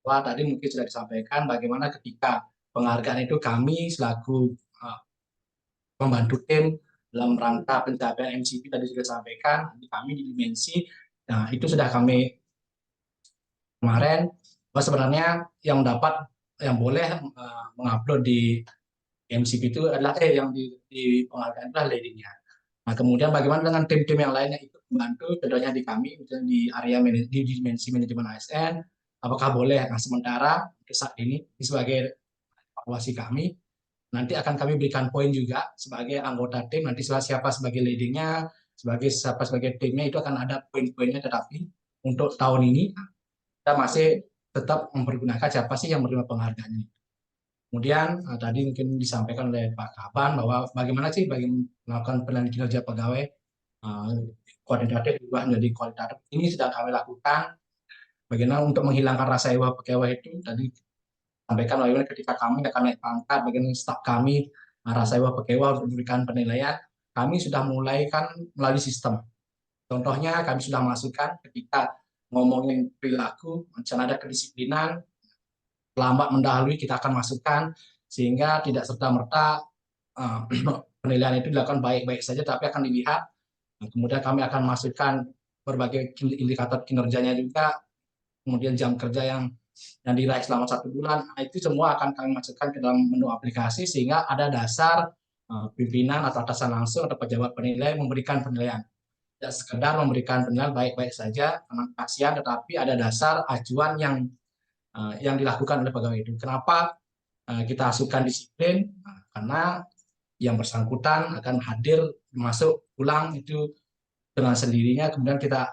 bahwa tadi mungkin sudah disampaikan bagaimana ketika penghargaan itu kami selaku membantu tim dalam rangka pencapaian MCP tadi sudah disampaikan, kami di dimensi, nah itu sudah kami kemarin, bahwa sebenarnya yang boleh mengupload di MCP itu adalah yang di penghargaan adalah leadingnya. Nah kemudian bagaimana dengan tim-tim yang lainnya ikut membantu, contohnya di kami, misalnya di area di dimensi manajemen ASN, apakah boleh? Nah sementara saat ini sebagai evaluasi kami, nanti akan kami berikan poin juga sebagai anggota tim, nanti siapa sebagai leadingnya, siapa sebagai timnya itu akan ada poin-poinnya, tetapi untuk tahun ini kita masih tetap mempergunakan siapa sih yang menerima penghargaan ini. Kemudian tadi mungkin disampaikan oleh Pak Kaban bahwa bagaimana sih bagi melakukan penilaian kinerja pegawai kuantitatif juga menjadi kualitatif. Ini sedang kami lakukan. Bagaimana untuk menghilangkan rasa ewa pegawai itu tadi sampaikan bagaimana ketika kami akan naik pangkat, bagaimana staf kami rasa ewa pegawai untuk memberikan penilaian. Kami sudah mulai kan melalui sistem. Contohnya kami sudah masukkan ketika ngomongin perilaku, macam ada kedisiplinan, lambat mendahului kita akan masukkan sehingga tidak serta-merta penilaian itu dilakukan baik-baik saja, tapi akan dilihat. Kemudian kami akan masukkan berbagai indikator kinerjanya juga, kemudian jam kerja yang diraih selama 1 bulan, itu semua akan kami masukkan ke dalam menu aplikasi sehingga ada dasar pimpinan atau atasan langsung atau pejabat penilai memberikan penilaian. Tidak sekedar memberikan penilaian baik-baik saja karena kasihan, tetapi ada dasar acuan yang dilakukan oleh pegawai itu. Kenapa kita asuhkan disiplin? Karena yang bersangkutan akan hadir masuk pulang itu dengan sendirinya, kemudian kita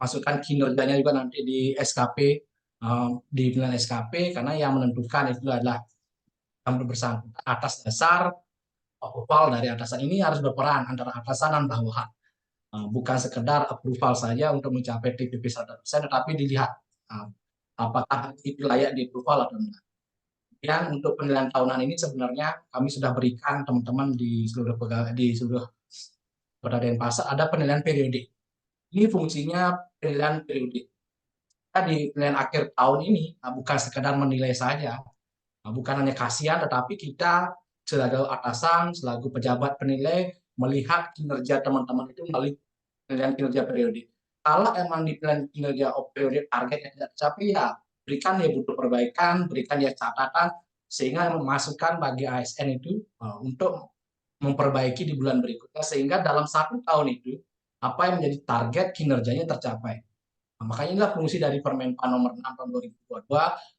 masukkan kinerjanya juga nanti di SKP, di penilaian SKP, karena yang menentukan itu adalah yang bersangkutan atas dasar approval dari atasan. Ini harus berperan antara atasan dan bawahan. Bukan sekedar approval saja untuk mencapai TPP 100%, tetapi dilihat apakah itu layak di approval atau enggak. Dan untuk penilaian tahunan ini sebenarnya kami sudah berikan teman-teman di seluruh Kota Denpasar ada penilaian periodik. Ini fungsinya penilaian periodik. Kita di penilaian akhir tahun ini bukan sekedar menilai saja, bukan hanya kasihan, tetapi kita selaku atasan, selaku pejabat penilai melihat kinerja teman-teman itu melalui penilaian kinerja periodik. Kalau emang di penilaian kinerja periodik targetnya tidak tercapai, ya berikan ya butuh perbaikan, berikan ya catatan, sehingga memasukkan bagi ASN itu untuk memperbaiki di bulan berikutnya, sehingga dalam 1 tahun itu apa yang menjadi target kinerjanya tercapai. Nah, makanya inilah fungsi dari Permenpan nomor 6 tahun 2022.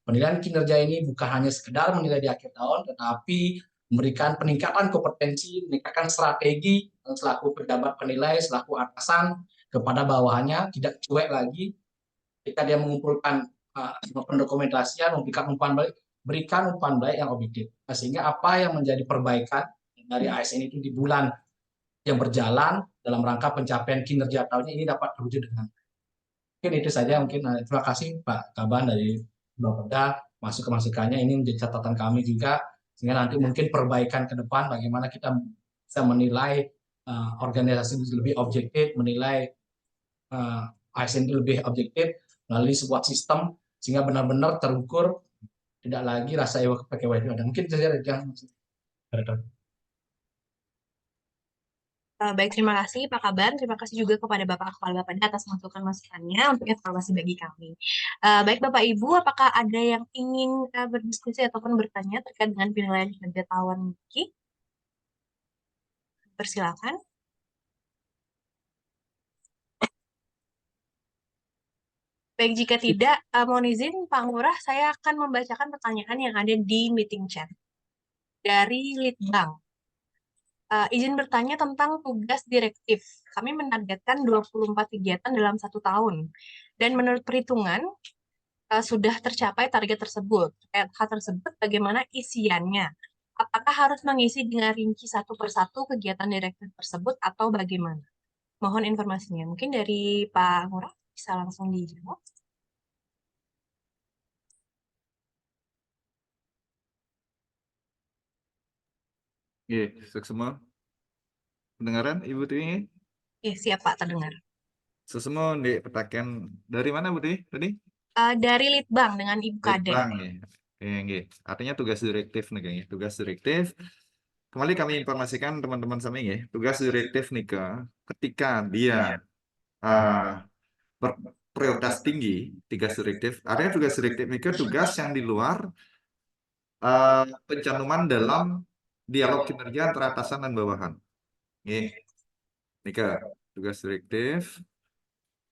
Penilaian kinerja ini bukan hanya sekedar menilai di akhir tahun, tetapi memberikan peningkatan kompetensi, meningkatkan strategi selaku pejabat penilai, selaku atasan kepada bawahannya, tidak cuek lagi ketika dia mengumpulkan pendokumentasian, memberikan umpan balik, berikan umpan balik yang objektif. Nah, sehingga apa yang menjadi perbaikan dari ASN itu di bulan yang berjalan dalam rangka pencapaian kinerja tahunnya ini dapat terwujud dengan. Mungkin itu saja, mungkin terima kasih Pak Kaban dari Bapeda, masukannya ini menjadi catatan kami juga, sehingga nanti mungkin perbaikan ke depan bagaimana kita bisa menilai organisasi lebih objektif, menilai ASN itu lebih objektif melalui sebuah sistem sehingga benar-benar terukur, tidak lagi rasa pakai wajib ada. Mungkin saja yang Baik, terima kasih Pak Kaban. Terima kasih juga kepada Bapak Kepala Bapeda atas masukan-masukannya untuk informasi bagi kami. Baik Bapak Ibu, apakah ada yang ingin berdiskusi ataupun bertanya terkait dengan penilaian kinerja tahun Niki? Persilakan. Baik, jika tidak, mohon izin Pak Ngurah, saya akan membacakan pertanyaan yang ada di meeting chat dari Litbang. Izin bertanya tentang tugas direktif. Kami menargetkan 24 kegiatan dalam 1 tahun. Dan menurut perhitungan, sudah tercapai target tersebut. Hal tersebut bagaimana isiannya? Apakah harus mengisi dengan rinci satu persatu kegiatan direktif tersebut atau bagaimana? Mohon informasinya. Mungkin dari Pak Ngurah bisa langsung dijawab. Oke, semua. Pendengaran Ibu Tiwi? Siap Pak, terdengar. Semua di petakan dari mana Bu Tiwi tadi? Dari Litbang dengan Ibu Kadek. Litbang ya. Oke. Artinya tugas direktif nih kayaknya. Tugas direktif. Kembali kami informasikan teman-teman kami ya. Tugas direktif nih ketika dia berprioritas tinggi, tugas direktif. Artinya tugas direktif nih tugas yang di luar pencantuman dalam dialog kinerja antara atasan dan bawahan. Nika, tugas direktif.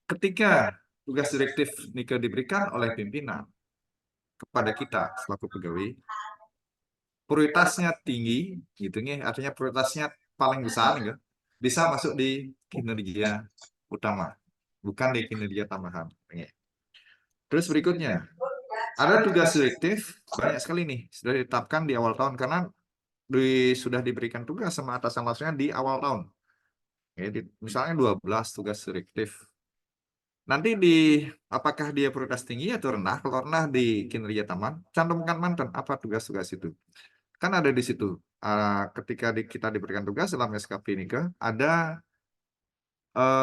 Ketika tugas direktif Nika diberikan oleh pimpinan kepada kita selaku pegawai, prioritasnya tinggi, gitu nih. Artinya prioritasnya paling besar, gitu, bisa masuk di kinerja utama, bukan di kinerja tambahan. Terus berikutnya, ada tugas direktif banyak sekali nih sudah ditetapkan di awal tahun karena sudah diberikan tugas sama atasan langsungnya di awal tahun. Misalnya 12 tugas direktif. Nanti apakah dia prioritas tinggi atau rendah? Kalau rendah di kinerja taman, cantumkan mantan apa tugas-tugas itu. Kan ada di situ. Ketika kita diberikan tugas dalam SKP ini ada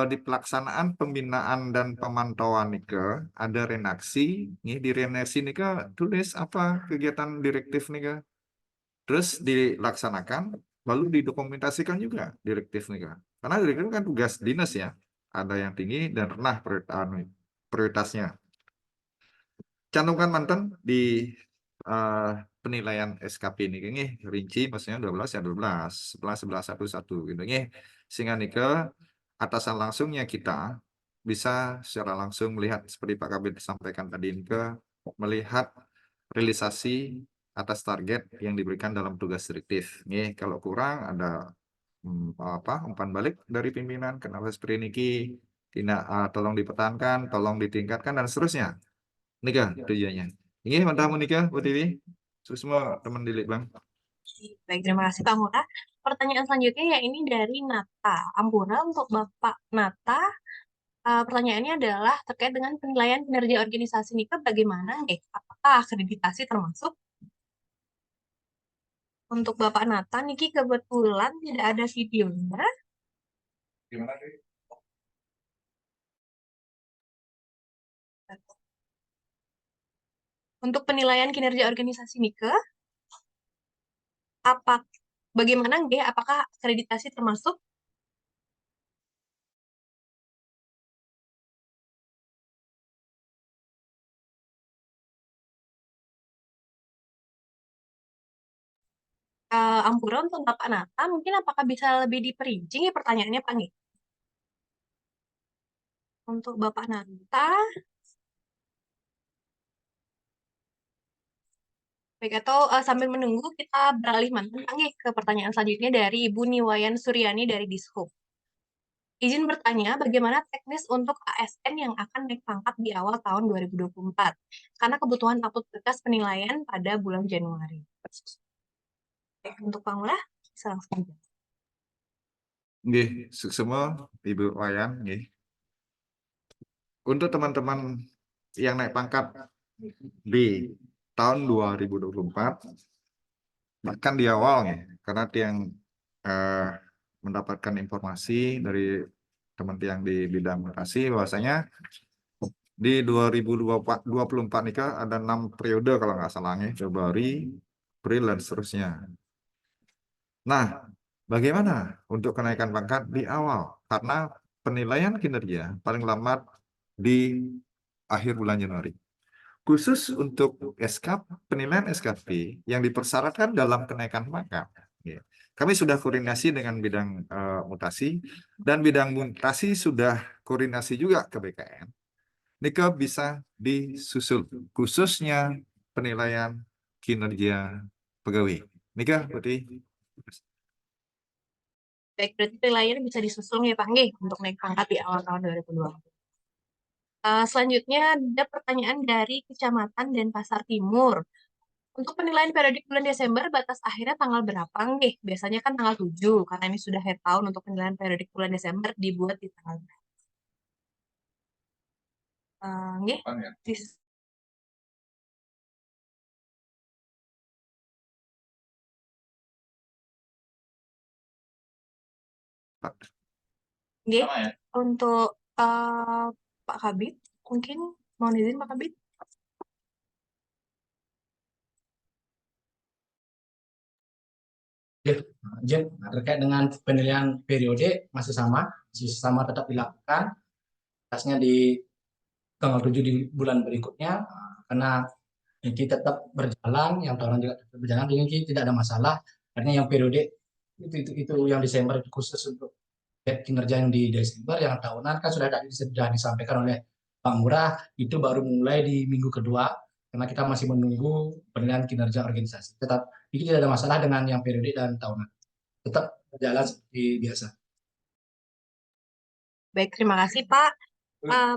di pelaksanaan pembinaan dan pemantauan Nike, ada renaksi. Di renaksi Nike tulis apa kegiatan direktif Nike. Terus dilaksanakan, lalu didokumentasikan juga direktif Nike. Karena direktif kan tugas dinas ya. Ada yang tinggi dan rendah prioritasnya. Cantumkan mantan di penilaian SKP ini rinci maksudnya 12 ya 12, 11 11 1 1 gitu sehingga Nike atasan langsungnya kita bisa secara langsung melihat seperti Pak Kabit sampaikan tadi Nike melihat realisasi atas target yang diberikan dalam tugas direktif. Kalau kurang ada umpan balik dari pimpinan kenapa seperti ini tidak tolong dipertahankan, tolong ditingkatkan dan seterusnya. Nika tujuannya. Ini mantap Nika Bu Tiwi. Semua teman di Litbang. Baik, terima kasih Pak Ngurah. Pertanyaan selanjutnya ya ini dari Nata Ampura untuk Bapak Nata. Pertanyaannya adalah terkait dengan penilaian kinerja organisasi Nika bagaimana? Apakah akreditasi termasuk? Untuk Bapak Nata, Niki kebetulan tidak ada videonya. Gimana, Untuk penilaian kinerja organisasi Nika, bagaimana apakah akreditasi termasuk? Ampura untuk Bapak Nata, mungkin apakah bisa lebih diperinci pertanyaannya Pak Niki? untuk Bapak Nanta. Baik, atau sambil menunggu kita beralih mantan ke pertanyaan selanjutnya dari Ibu Niwayan Suryani dari Dishub. Izin bertanya, bagaimana teknis untuk ASN yang akan naik pangkat di awal tahun 2024? Karena kebutuhan upload berkas penilaian pada bulan Januari. Baik, untuk Pak Ngurah, bisa langsung aja. Nggih, semua Ibu Wayan, nggih. Untuk teman-teman yang naik pangkat di tahun 2024, bahkan di awalnya, karena yang mendapatkan informasi dari teman yang di bidang mutasi bahwasanya di 2024 nih Kak, ada 6 periode kalau nggak salah nih, Februari, April, dan seterusnya. Nah, bagaimana untuk kenaikan pangkat di awal? Karena penilaian kinerja paling lambat di akhir bulan Januari. Khusus untuk penilaian SKP yang dipersyaratkan dalam kenaikan pangkat. Kami sudah koordinasi dengan bidang mutasi, dan bidang mutasi sudah koordinasi juga ke BKN. Nika bisa disusul, khususnya penilaian kinerja pegawai. Nika, berarti. Baik, berarti penilaian bisa disusul ya Pak Nggih untuk naik pangkat di awal tahun 2024. Selanjutnya ada pertanyaan dari Kecamatan Denpasar Timur. Untuk penilaian periodik bulan Desember, batas akhirnya tanggal berapa nggih? Biasanya kan tanggal 7, karena ini sudah akhir tahun. Untuk penilaian periodik bulan Desember dibuat di tanggal berapa? Nggih, nggih, untuk Pak Kabid, mungkin mohon izin Pak Kabid. Jen, terkait dengan penilaian periode masih sama tetap dilakukan. Batasnya di tanggal 7 di bulan berikutnya, karena ini tetap berjalan, yang tahunan juga tetap berjalan, ini tidak ada masalah. Karena yang periode itu yang Desember khusus untuk kinerja yang di Desember, yang tahunan kan sudah disampaikan oleh Pak Ngurah, itu baru mulai di minggu kedua, karena kita masih menunggu penilaian kinerja organisasi. Tetap ini tidak ada masalah dengan yang periode dan tahunan, tetap berjalan seperti biasa. Baik, terima kasih Pak.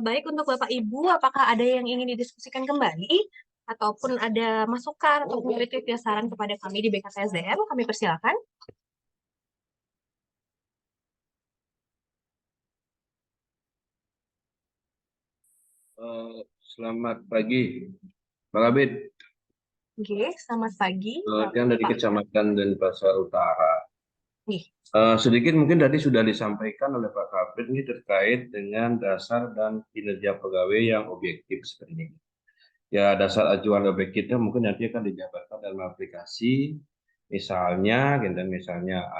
Baik, untuk Bapak Ibu, apakah ada yang ingin didiskusikan kembali? Ataupun ada masukan atau kritik saran kepada kami di BKPSDM? Kami persilakan. Selamat pagi, Pak Kabid. Oke, selamat pagi. Yang dari Kecamatan Denpasar Utara. Nih. Sedikit mungkin tadi sudah disampaikan oleh Pak Kabid ini terkait dengan dasar dan kinerja pegawai yang objektif seperti ini. Ya, dasar ajuan objek kita mungkin nanti akan dijabarkan dalam aplikasi, misalnya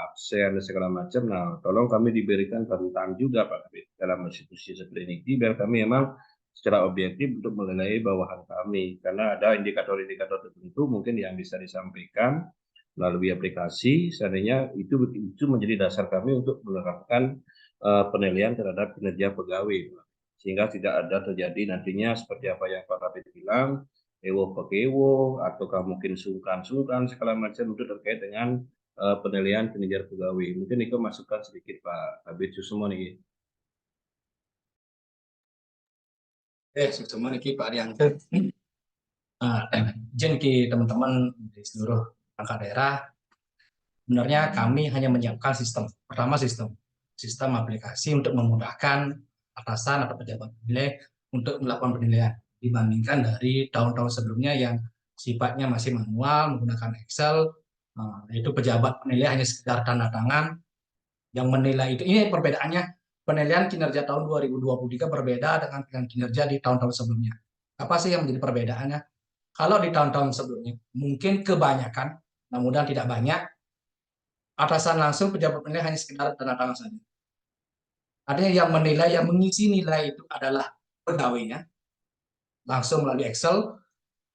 absen dan segala macam. Nah, tolong kami diberikan catatan juga Pak Kabid dalam institusi seperti ini, biar kami memang secara objektif untuk menilai bawahan kami, karena ada indikator-indikator tertentu mungkin yang bisa disampaikan melalui aplikasi, seandainya itu menjadi dasar kami untuk menerapkan penilaian terhadap kinerja pegawai, sehingga tidak ada terjadi nantinya seperti apa yang Pak Kabid bilang, ewo ataukah mungkin sungkan segala macam itu terkait dengan penilaian kinerja pegawai. Mungkin itu masukan sedikit Pak Kabid semua nih. Semua nih Pak Arianto. Izin ki teman-teman di seluruh perangkat daerah, sebenarnya kami hanya menyiapkan sistem. Pertama sistem aplikasi untuk memudahkan atasan atau pejabat penilai untuk melakukan penilaian dibandingkan dari tahun-tahun sebelumnya yang sifatnya masih manual menggunakan Excel. Itu pejabat penilai hanya sekedar tanda tangan yang menilai itu. Ini perbedaannya. Penilaian kinerja tahun 2023 berbeda dengan kinerja di tahun-tahun sebelumnya. Apa sih yang menjadi perbedaannya? Kalau di tahun-tahun sebelumnya, mungkin kebanyakan, mudah-mudahan tidak banyak, atasan langsung pejabat penilai hanya sekedar tanda tangan saja. Artinya yang menilai, yang mengisi nilai itu adalah pegawainya, langsung melalui Excel.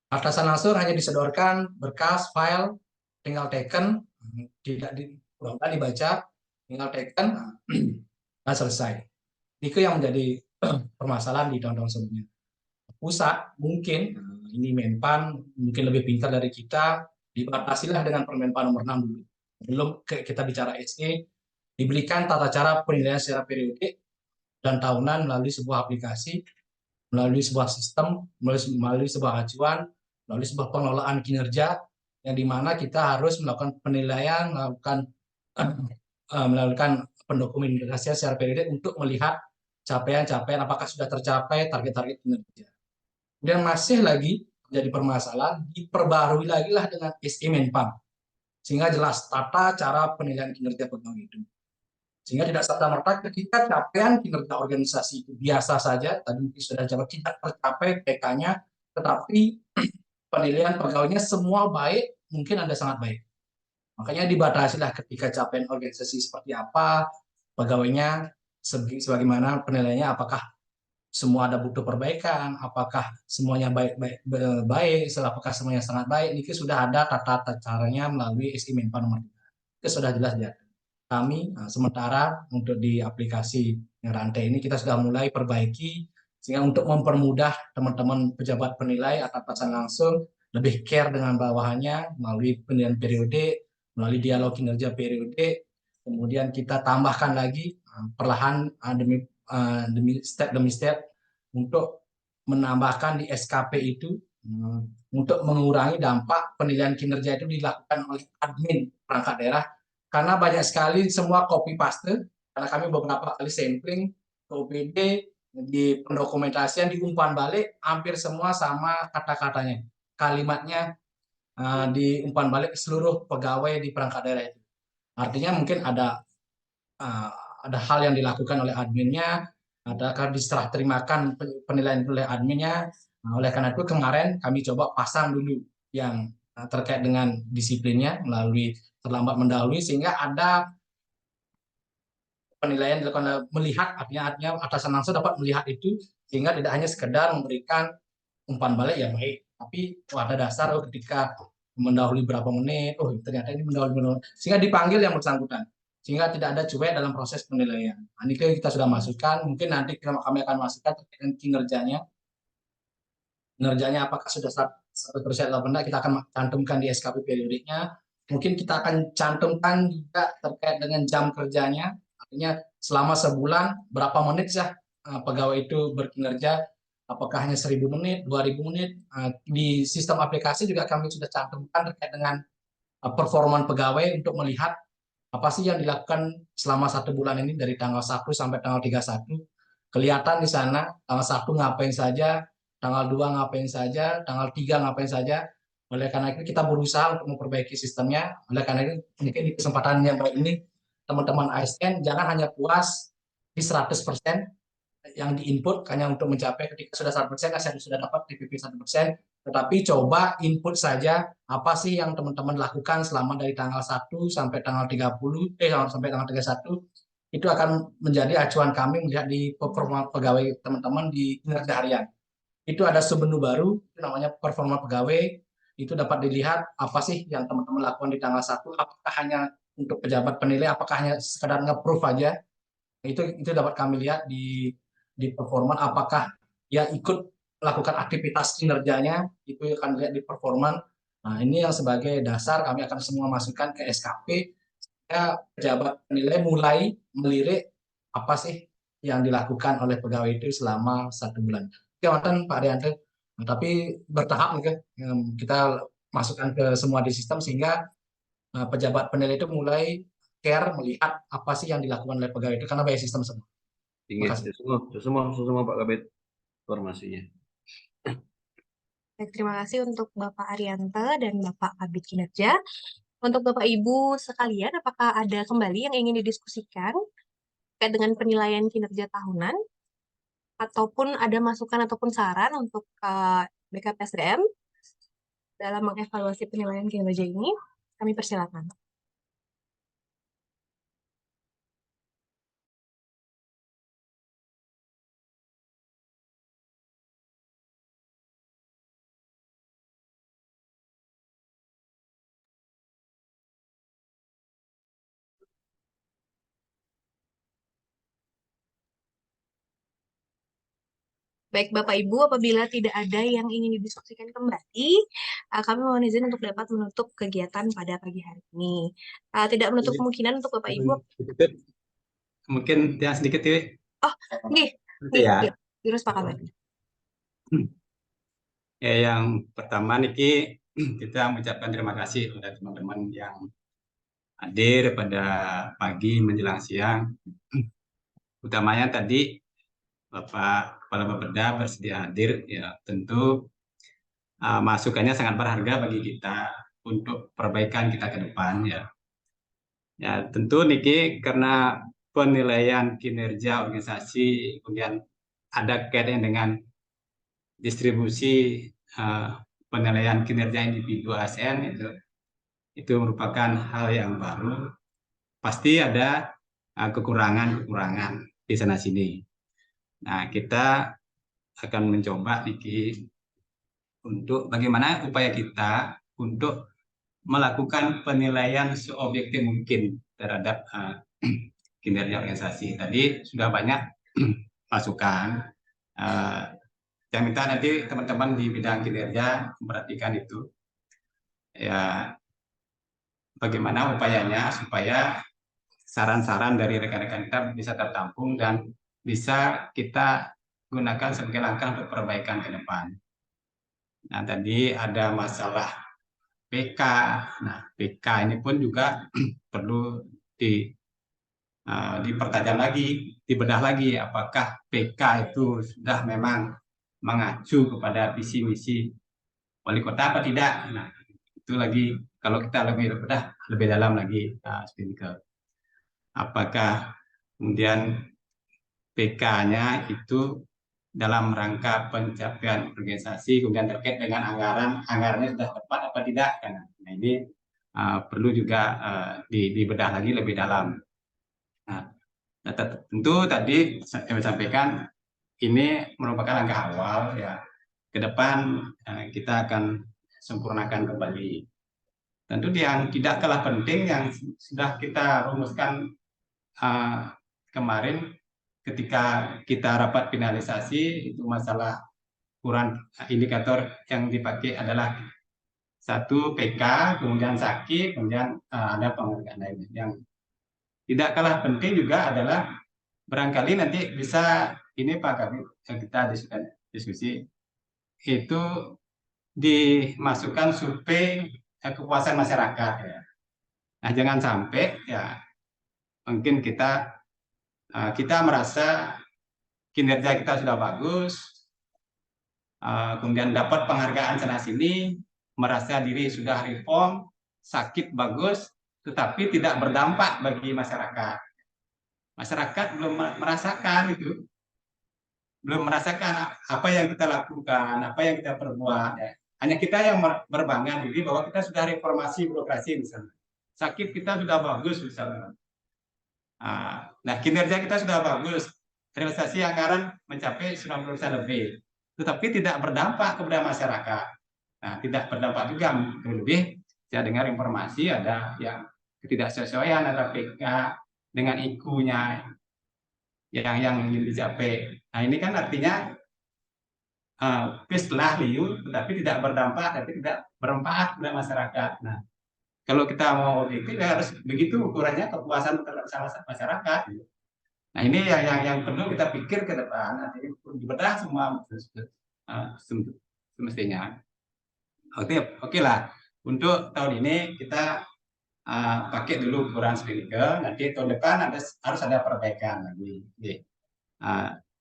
Atasan langsung hanya disodorkan berkas, file, tinggal teken, tidak dibaca, tinggal teken, selesai. Itu yang menjadi permasalahan di tahun-tahun sebelumnya. Pusat mungkin ini Menpan mungkin lebih pintar dari kita, dibatasilah dengan Permenpan nomor 6 dulu. Belum kita bicara SE, diberikan tata cara penilaian secara periodik dan tahunan melalui sebuah aplikasi, melalui sebuah sistem, melalui sebuah acuan, melalui sebuah pengelolaan kinerja yang dimana kita harus melakukan penilaian, melakukan pendokumentasian secara periodik untuk melihat capaian-capaian apakah sudah tercapai target-target kinerja. Dan masih lagi jadi permasalahan, diperbarui lagi lah dengan SE Menpan, sehingga jelas tata cara penilaian kinerja pegawai itu. Sehingga tidak serta-merta ketika capaian kinerja organisasi itu biasa saja, tadi sudah jawab tidak tercapai PK-nya, tetapi penilaian pegawainya semua baik, mungkin Anda sangat baik. Makanya dibatasilah ketika capaian organisasi seperti apa, pegawainya sebagaimana penilaiannya, apakah semua ada butuh perbaikan, apakah semuanya baik-baik, apakah semuanya sangat baik, ini sudah ada tata caranya melalui SI Menpan nomor 3. Itu sudah jelas ya. Kami sementara untuk di aplikasi yang rantai ini kita sudah mulai perbaiki sehingga untuk mempermudah teman-teman pejabat penilai atasan langsung lebih care dengan bawahannya melalui penilaian periode, melalui dialog kinerja periode, kemudian kita tambahkan lagi perlahan demi step untuk menambahkan di SKP itu untuk mengurangi dampak penilaian kinerja itu dilakukan oleh admin perangkat daerah, karena banyak sekali semua copy paste, karena kami beberapa kali sampling ke OPD di pendokumentasian di umpan balik hampir semua sama kata-katanya, kalimatnya di umpan balik seluruh pegawai di perangkat daerah itu. Artinya mungkin ada hal yang dilakukan oleh adminnya, adakah diserah terimakan penilaian oleh adminnya. Nah, oleh karena itu kemarin kami coba pasang dulu yang terkait dengan disiplinnya melalui terlambat mendahului, sehingga ada penilaian dilakukan melihat, artinya atasan langsung dapat melihat itu, sehingga tidak hanya sekedar memberikan umpan balik yang baik, tapi ada dasar ketika mendahului berapa menit, ternyata ini mendahului, sehingga dipanggil yang bersangkutan, sehingga tidak ada cuek dalam proses penilaian. Nah, ini kita sudah masukkan, mungkin nanti kami akan masukkan terkait dengan kinerjanya apakah sudah 100% atau benar, kita akan cantumkan di SKP periodiknya. Mungkin kita akan cantumkan juga terkait dengan jam kerjanya, artinya selama sebulan berapa menit sih pegawai itu berkinerja, apakah hanya 1.000 menit, 2.000 menit. Di sistem aplikasi juga kami sudah cantumkan terkait dengan performa pegawai untuk melihat apa sih yang dilakukan selama 1 bulan ini dari tanggal 1 sampai tanggal 31. Kelihatan di sana tanggal 1 ngapain saja, tanggal 2 ngapain saja, tanggal 3 ngapain saja. Oleh karena itu kita berusaha untuk memperbaiki sistemnya. Oleh karena itu mungkin di kesempatan yang baik ini teman-teman ASN jangan hanya puas di 100% yang diinput hanya untuk mencapai ketika sudah 100% saya sudah dapat TPP 1%, tetapi coba input saja apa sih yang teman-teman lakukan selama dari tanggal 1 sampai tanggal 30 sampai tanggal 31. Itu akan menjadi acuan kami melihat di performa pegawai teman-teman di kinerja harian. Itu ada submenu baru, itu namanya performa pegawai. Itu dapat dilihat apa sih yang teman-teman lakukan di tanggal 1, apakah hanya untuk pejabat penilai, apakah hanya sekedar nge-proof aja. Itu dapat kami lihat di performa, apakah ya ikut melakukan aktivitas kinerjanya, itu akan lihat di performa. Nah, ini yang sebagai dasar kami akan semua masukkan ke SKP, ya, pejabat penilai mulai melirik apa sih yang dilakukan oleh pegawai itu selama 1 bulan. Oke, Pak Arianto. Nah, tapi bertahap nih, kita masukkan ke semua di sistem sehingga pejabat penilai itu mulai care melihat apa sih yang dilakukan oleh pegawai itu karena by sistem semua. Tinggi, Makasih. semua Pak Kabit informasinya. Baik, terima kasih untuk Bapak Arianto dan Bapak Kabit Kinerja. Untuk Bapak Ibu sekalian, apakah ada kembali yang ingin didiskusikan terkait dengan penilaian kinerja tahunan? Ataupun ada masukan ataupun saran untuk BKPSDM dalam mengevaluasi penilaian kinerja ini? Kami persilakan. Baik Bapak Ibu, apabila tidak ada yang ingin didiskusikan kembali, kami mohon izin untuk dapat menutup kegiatan pada pagi hari ini. Tidak menutup kemungkinan untuk Bapak Ibu. Mungkin yang sedikit ya. Oh, nggih, Ya. terus Pak Kabid. Ya, yang pertama niki kita mengucapkan terima kasih kepada teman-teman yang hadir pada pagi menjelang siang. Utamanya tadi Bapak Kepala Bapeda bersedia hadir, ya tentu masukannya sangat berharga bagi kita untuk perbaikan kita ke depan, ya. Ya tentu niki karena penilaian kinerja organisasi kemudian ada kaitannya dengan distribusi penilaian kinerja individu ASN, itu merupakan hal yang baru. Pasti ada kekurangan-kekurangan di sana sini. Nah, kita akan mencoba Niki untuk bagaimana upaya kita untuk melakukan penilaian seobjektif mungkin terhadap kinerja organisasi. Tadi sudah banyak masukan. Saya minta nanti teman-teman di bidang kinerja memperhatikan itu. Ya, bagaimana upayanya supaya saran-saran dari rekan-rekan kita bisa tertampung dan bisa kita gunakan sebagai langkah untuk perbaikan ke depan. Nah, tadi ada masalah PK. Nah, PK ini pun juga perlu dipertajam lagi, dibedah lagi, apakah PK itu sudah memang mengacu kepada visi misi wali kota apa tidak. Nah, itu lagi kalau kita lebih bedah lebih dalam lagi, apakah kemudian PK-nya itu dalam rangka pencapaian organisasi, kemudian terkait dengan anggarannya sudah tepat apa tidak. Nah, ini perlu juga dibedah lagi lebih dalam. Nah, tentu tadi saya sampaikan ini merupakan langkah awal, ya. Ke depan kita akan sempurnakan kembali. Tentu yang tidak kalah penting yang sudah kita rumuskan kemarin ketika kita rapat finalisasi, itu masalah ukuran indikator yang dipakai adalah 1 PK, kemudian SAKI, kemudian ada penghargaan lain. Yang tidak kalah penting juga adalah barangkali nanti bisa ini Pak Kabid yang kita diskusi itu dimasukkan survei kepuasan masyarakat, ya. Nah, jangan sampai ya mungkin kita merasa kinerja kita sudah bagus, kemudian dapat penghargaan sana sini, merasa diri sudah reform, sakit bagus, tetapi tidak berdampak bagi masyarakat. Masyarakat belum merasakan itu, belum merasakan apa yang kita lakukan, apa yang kita perbuat. Ya. Hanya kita yang berbangga diri bahwa kita sudah reformasi birokrasi misalnya. Sakit kita sudah bagus misalnya. Nah, kinerja kita sudah bagus, realisasi anggaran mencapai 90% lebih, tetapi tidak berdampak kepada masyarakat. Nah, tidak berdampak juga, lebih saya dengar informasi ada yang ketidaksesuaian antara PK dengan IKU-nya yang ingin dicapai. Nah, ini kan artinya setelah liu, tetapi tidak berdampak, tapi tidak bermanfaat kepada masyarakat. Nah, kalau kita mau objektif ya harus begitu ukurannya kepuasan terhadap masyarakat. Nah, ini yang perlu kita pikir ke depan. Nanti dibedah semua semestinya. Oke lah. Untuk tahun ini kita pakai dulu ukuran Spinnaker. Nanti tahun depan harus ada perbaikan lagi.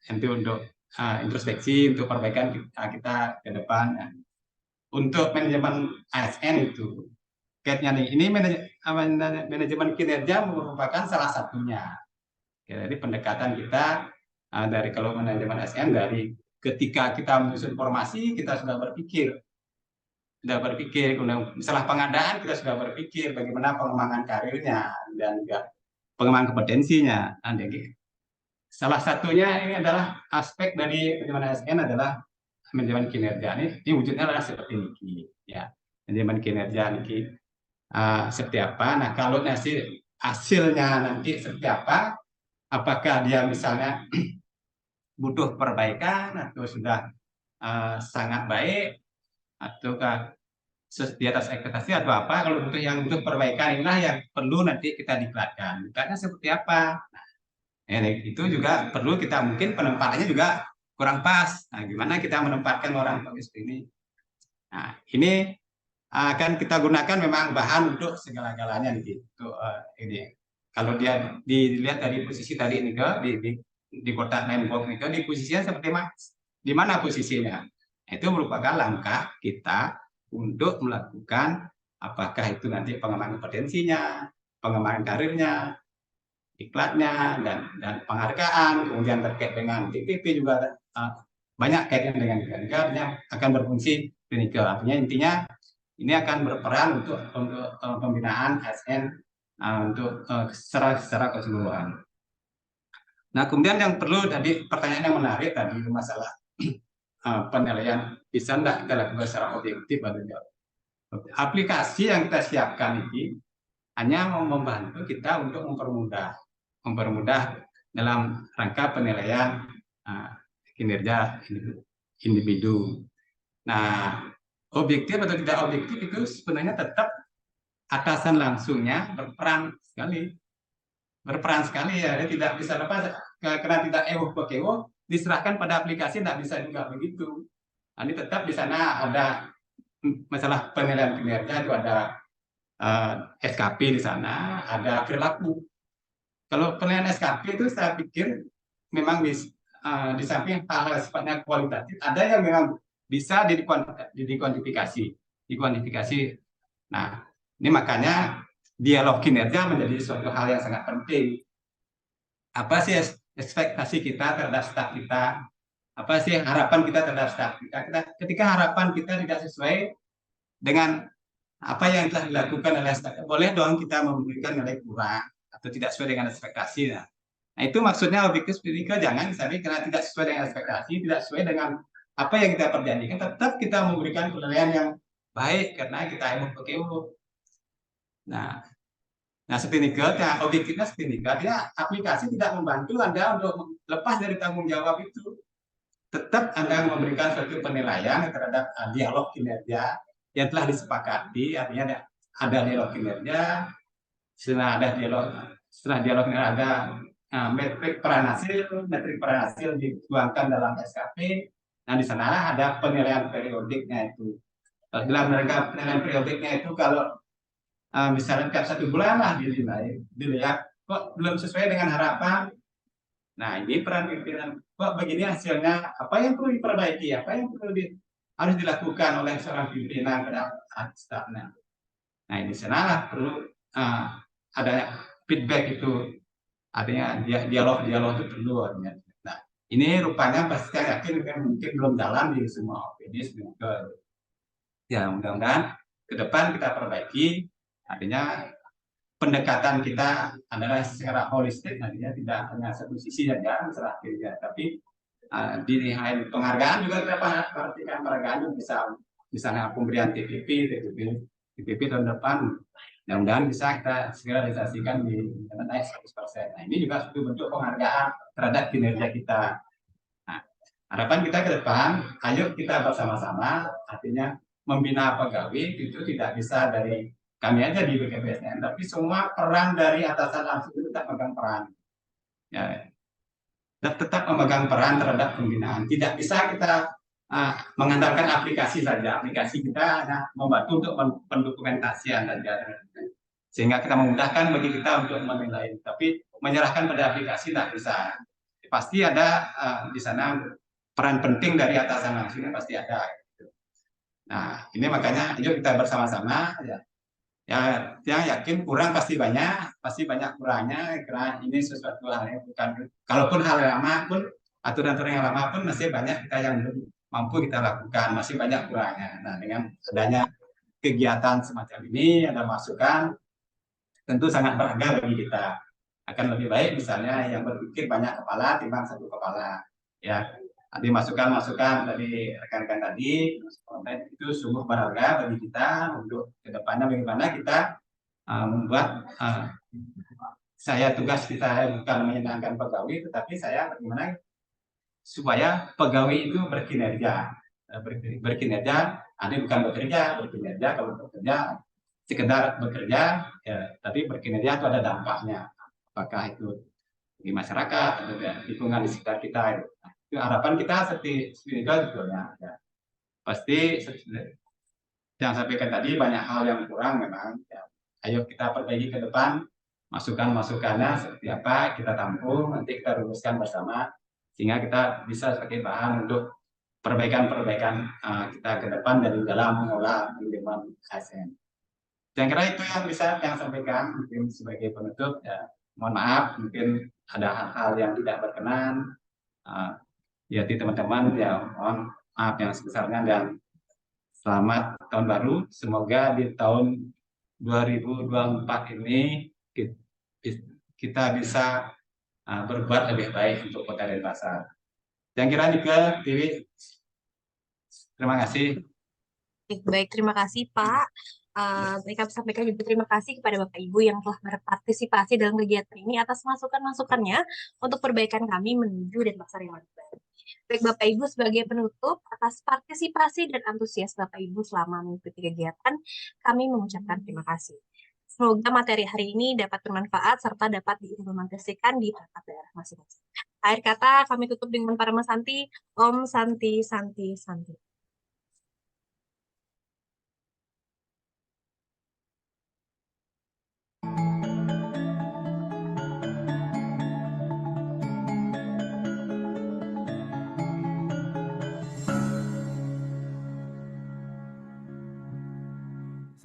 Nanti untuk introspeksi untuk perbaikan kita ke depan. Untuk manajemen ASN itu. Kaitnya nih, ini manajemen kinerja merupakan salah satunya. Jadi pendekatan kita dari kalau manajemen ASN dari ketika kita menyusun formasi kita sudah berpikir, kemudian masalah pengadaan kita sudah berpikir bagaimana pengembangan karirnya dan juga pengembangan kompetensinya. Salah satunya ini adalah aspek dari manajemen ASN adalah manajemen kinerja. Ini wujudnya adalah seperti ini, ya. Manajemen kinerja ini seperti apa? Nah, kalau hasilnya nanti seperti apa? Apakah dia misalnya butuh perbaikan atau sudah sangat baik ataukah di atas ekspektasi atau apa. Kalau butuh yang butuh perbaikan inilah yang perlu nanti kita diklatkan. Diklatnya seperti apa? Itu juga perlu kita mungkin penempatannya juga kurang pas. Nah, gimana kita menempatkan orang seperti ini? Nah, ini akan kita gunakan memang bahan untuk segala-galanya nih. Ini kalau dia dilihat dari posisi tadi ini di kotak nine-box ini di posisinya seperti di mana posisinya? Itu merupakan langkah kita untuk melakukan apakah itu nanti pengembangan potensinya, pengembangan karirnya, iklannya, dan penghargaan, kemudian terkait dengan TPP juga banyak kaitan dengan klinikal yang akan berfungsi klinikal. Artinya intinya ini akan berperan untuk pembinaan ASN untuk secara keseluruhan. Nah, kemudian yang perlu tadi pertanyaan yang menarik tadi masalah penilaian bisa enggak kita lakukan secara objektif atau tidak. Aplikasi yang kita siapkan ini hanya membantu kita untuk mempermudah dalam rangka penilaian kinerja individu. Nah, objektif atau tidak objektif itu sebenarnya tetap atasan langsungnya berperan sekali ya. Dia tidak bisa lepas karena tidak ewo diserahkan pada aplikasi, tidak bisa juga begitu. Nah, ini tetap di sana ada masalah penilaian kinerja itu ada SKP di sana, ada perilaku. Kalau penilaian SKP itu saya pikir memang di samping hal-hal sifatnya kualitatif, ada yang memang bisa dikuantifikasi. Nah, ini makanya dialog kinerja menjadi suatu hal yang sangat penting. Apa sih ekspektasi kita terhadap staf kita? Apa sih harapan kita terhadap staf kita? Ketika harapan kita tidak sesuai dengan apa yang telah dilakukan oleh staf, boleh dong kita memberikan nilai kurang atau tidak sesuai dengan ekspektasi. Nah, itu maksudnya objektif pendidikan, jangan misalnya karena tidak sesuai dengan ekspektasi, tidak sesuai dengan apa yang kita perjanjikan, tetap kita memberikan penilaian yang baik karena kita ewo. Nah, objektifnya seperti ya, aplikasi tidak membantu Anda untuk lepas dari tanggung jawab itu. Tetap Anda memberikan suatu penilaian terhadap dialog kinerja yang telah disepakati, artinya ada dialog kinerja, setelah dialog ada metrik peran hasil dituangkan dalam SKP. Nah, di sana ada penilaian periodiknya itu. Dalam penilaian periodiknya itu kalau misalnya tiap 1 bulan lah dilihat kok belum sesuai dengan harapan. Nah, ini peran pimpinan, kok begini hasilnya, apa yang perlu diperbaiki, apa yang harus dilakukan oleh seorang pimpinan pada stafnya. Nah, ini sana perlu adanya feedback itu, artinya dialog itu perlu. Artinya. Nah, ini rupanya pasti saya yakin mungkin belum jalan di semua OPD. Ya, mudah-mudahan ke depan kita perbaiki. Artinya pendekatan kita adalah secara holistik, artinya tidak hanya satu sisi saja masalah kerja, tapi di penghargaan juga kita perhatikan penghargaan bisa misalnya pemberian TPP tahun depan, mudah-mudahan bisa kita segera realisasikan di naik 100%. Nah, ini juga satu bentuk penghargaan terhadap kinerja kita. Nah, harapan kita ke depan, ayo kita bersama-sama, artinya membina pegawai itu tidak bisa dari kami aja di BKPSDM, tapi semua peran dari atasan langsung itu tetap memegang peran. Ya, tetap memegang peran terhadap pembinaan. Tidak bisa kita mengandalkan aplikasi saja. Aplikasi kita hanya membantu untuk pendokumentasian saja. Sehingga kita memudahkan bagi kita untuk menilai. Tapi menyerahkan pada aplikasi tidak bisa. Pasti ada di sana peran penting dari atasan langsungnya pasti ada. Nah, ini makanya yuk kita bersama-sama ya yakin kurang pasti banyak kurangnya, karena ini sesuatu hal yang bukan, kalaupun hal yang lama pun, aturan-aturan yang lama pun masih banyak kita yang belum mampu kita lakukan, masih banyak kurangnya. Nah, dengan adanya kegiatan semacam ini, ada masukan, tentu sangat berharga bagi kita. Akan lebih baik misalnya yang berpikir banyak kepala timbang satu kepala. Ya, nanti masukan dari rekan-rekan tadi itu sungguh berharga bagi kita untuk kedepannya bagaimana kita membuat tugas kita bukan menyenangkan pegawai, tetapi saya bagaimana supaya pegawai itu berkinerja. Berkinerja, ada bukan bekerja, berkinerja. Kalau bekerja sekedar bekerja, ya, tapi berkinerja itu ada dampaknya. Apakah itu di masyarakat atau di lingkungan di sekitar kita. Itu harapan kita seperti juga sebetulnya. Ya. Pasti yang sampaikan tadi banyak hal yang kurang memang. Ya. Ayo kita perbaiki ke depan, masukan-masukannya seperti apa kita tampung, nanti kita rumuskan bersama sehingga kita bisa sebagai bahan untuk perbaikan-perbaikan kita ke depan dari dalam mengelola manajemen ASN. Saya kira itu yang bisa yang sampaikan mungkin sebagai penutup. Ya, mohon maaf mungkin ada hal-hal yang tidak berkenan. Ya di teman-teman ya mohon maaf yang sebesarnya dan selamat tahun baru. Semoga di tahun 2024 ini kita bisa berbuat lebih baik untuk Kota Denpasar. Yang kira juga TV. Terima kasih. Baik, terima kasih Pak. Baik, kami sampaikan juga terima kasih kepada Bapak Ibu yang telah berpartisipasi dalam kegiatan ini atas masukan-masukannya untuk perbaikan kami menuju Denpasar yang lebih baik. Baik Bapak Ibu, sebagai penutup atas partisipasi dan antusias Bapak Ibu selama mengikuti kegiatan, kami mengucapkan terima kasih. Semoga materi hari ini dapat bermanfaat serta dapat diimplementasikan di perangkat daerah masing-masing. Akhir kata kami tutup dengan Parama Santi, Om Santi Santi Santi.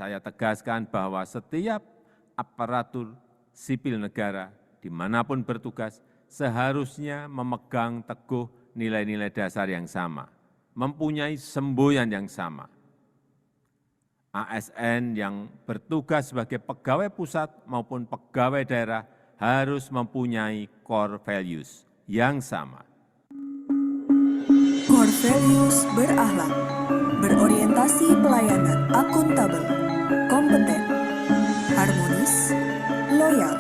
Saya tegaskan bahwa setiap aparatur sipil negara dimanapun bertugas seharusnya memegang teguh nilai-nilai dasar yang sama, mempunyai semboyan yang sama. ASN yang bertugas sebagai pegawai pusat maupun pegawai daerah harus mempunyai core values yang sama. Core values berakhlak, berorientasi pelayanan akuntabel, kompeten, harmonis, loyal,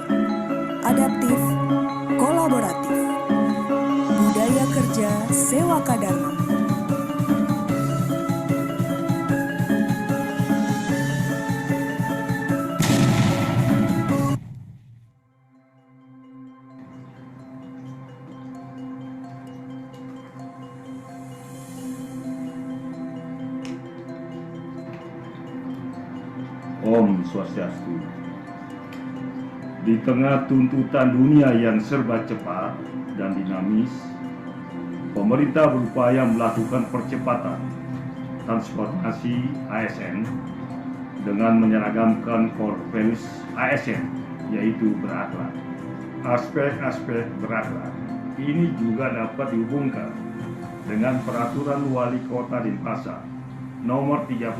adaptif, kolaboratif, budaya kerja Sewaka Dharma. Om Swastiastu. Di tengah tuntutan dunia yang serba cepat dan dinamis, pemerintah berupaya melakukan percepatan transformasi ASN dengan menyeragamkan core values ASN, yaitu berakhlak. Aspek-aspek berakhlak ini juga dapat dihubungkan dengan Peraturan Wali Kota Denpasar Nomor 38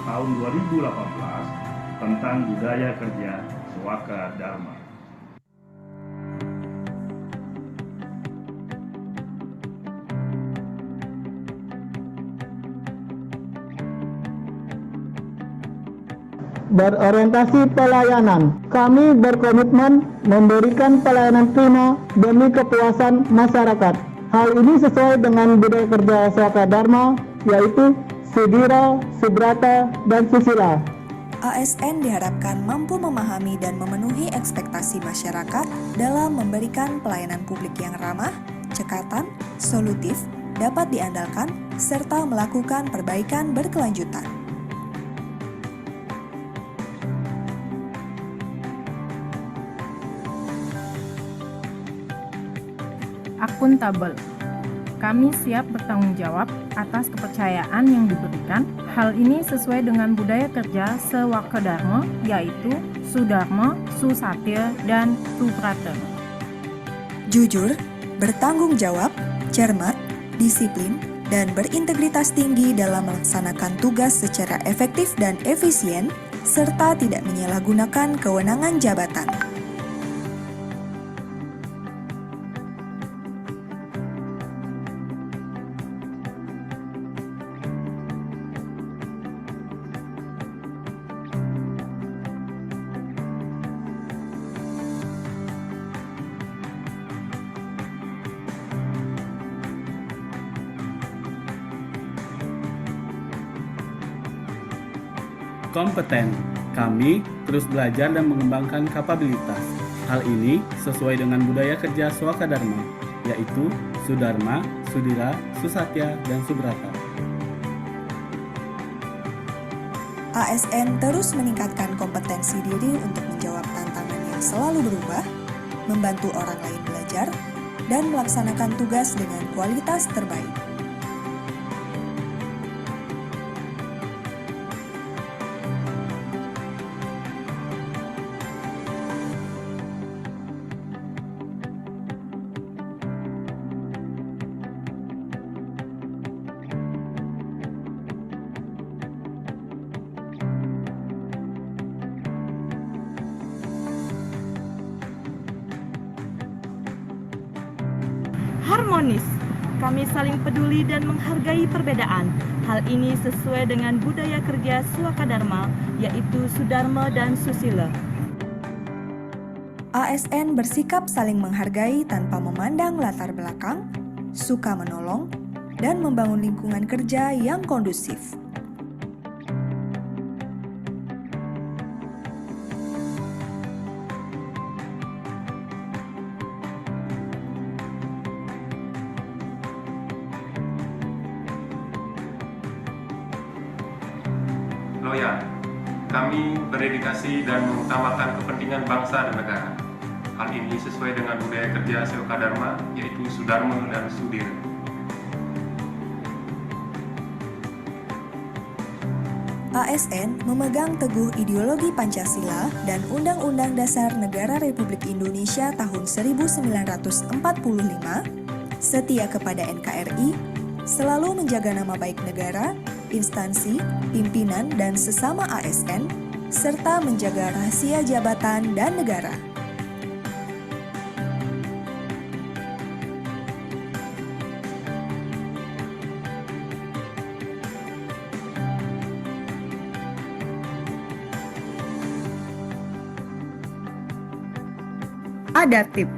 Tahun 2018 tentang budaya kerja Sewaka Dharma. Berorientasi pelayanan, kami berkomitmen memberikan pelayanan prima demi kepuasan masyarakat. Hal ini sesuai dengan budaya kerja Sewaka Dharma, yaitu Sudira, Subrata, dan Susila. ASN diharapkan mampu memahami dan memenuhi ekspektasi masyarakat dalam memberikan pelayanan publik yang ramah, cekatan, solutif, dapat diandalkan, serta melakukan perbaikan berkelanjutan. Akuntabel. Kami siap bertanggung jawab atas kepercayaan yang diberikan. Hal ini sesuai dengan budaya kerja Sewaka Dharma, yaitu Sudharma, Susatya, dan Subrata. Jujur, bertanggung jawab, cermat, disiplin, dan berintegritas tinggi dalam melaksanakan tugas secara efektif dan efisien, serta tidak menyalahgunakan kewenangan jabatan. kompeten. Kami terus belajar dan mengembangkan kapabilitas. Hal ini sesuai dengan budaya kerja Swakadharma, yaitu Sudharma, Sudira, Susatya, dan Subrata. ASN terus meningkatkan kompetensi diri untuk menjawab tantangan yang selalu berubah, membantu orang lain belajar, dan melaksanakan tugas dengan kualitas terbaik. Harmonis. Kami saling peduli dan menghargai perbedaan. Hal ini sesuai dengan budaya kerja Swakadharma, yaitu Sudharma dan Susila. ASN bersikap saling menghargai tanpa memandang latar belakang, suka menolong, dan membangun lingkungan kerja yang kondusif. Loyal. Kami berdedikasi dan mengutamakan kepentingan bangsa dan negara. Hal ini sesuai dengan budaya kerja Swakadharma, yaitu Sudharma dan Sudira. ASN memegang teguh ideologi Pancasila dan Undang-Undang Dasar Negara Republik Indonesia tahun 1945, setia kepada NKRI, selalu menjaga nama baik negara, instansi, pimpinan, dan sesama ASN, serta menjaga rahasia jabatan dan negara. Adaptif.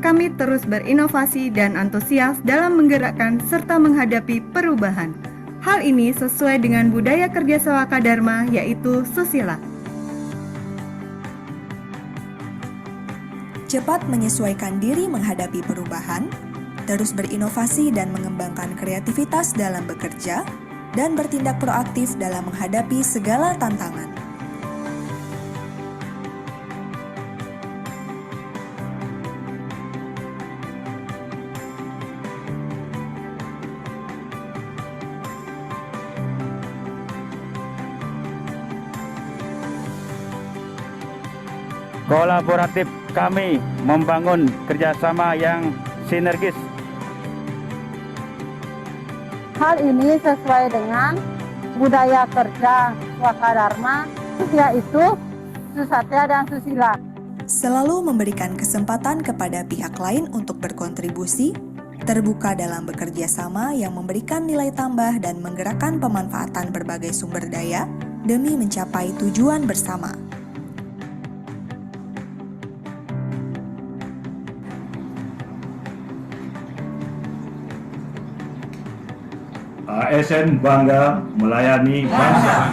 Kami terus berinovasi dan antusias dalam menggerakkan serta menghadapi perubahan. Hal ini sesuai dengan budaya kerja Swakadharma, yaitu Susila. Cepat menyesuaikan diri menghadapi perubahan, terus berinovasi dan mengembangkan kreativitas dalam bekerja, dan bertindak proaktif dalam menghadapi segala tantangan. Kolaboratif kami membangun kerjasama yang sinergis. Hal ini sesuai dengan budaya kerja Swakadharma, yaitu Susatya dan Susila. Selalu memberikan kesempatan kepada pihak lain untuk berkontribusi, terbuka dalam bekerja sama yang memberikan nilai tambah dan menggerakkan pemanfaatan berbagai sumber daya demi mencapai tujuan bersama. ASN bangga melayani bangsa.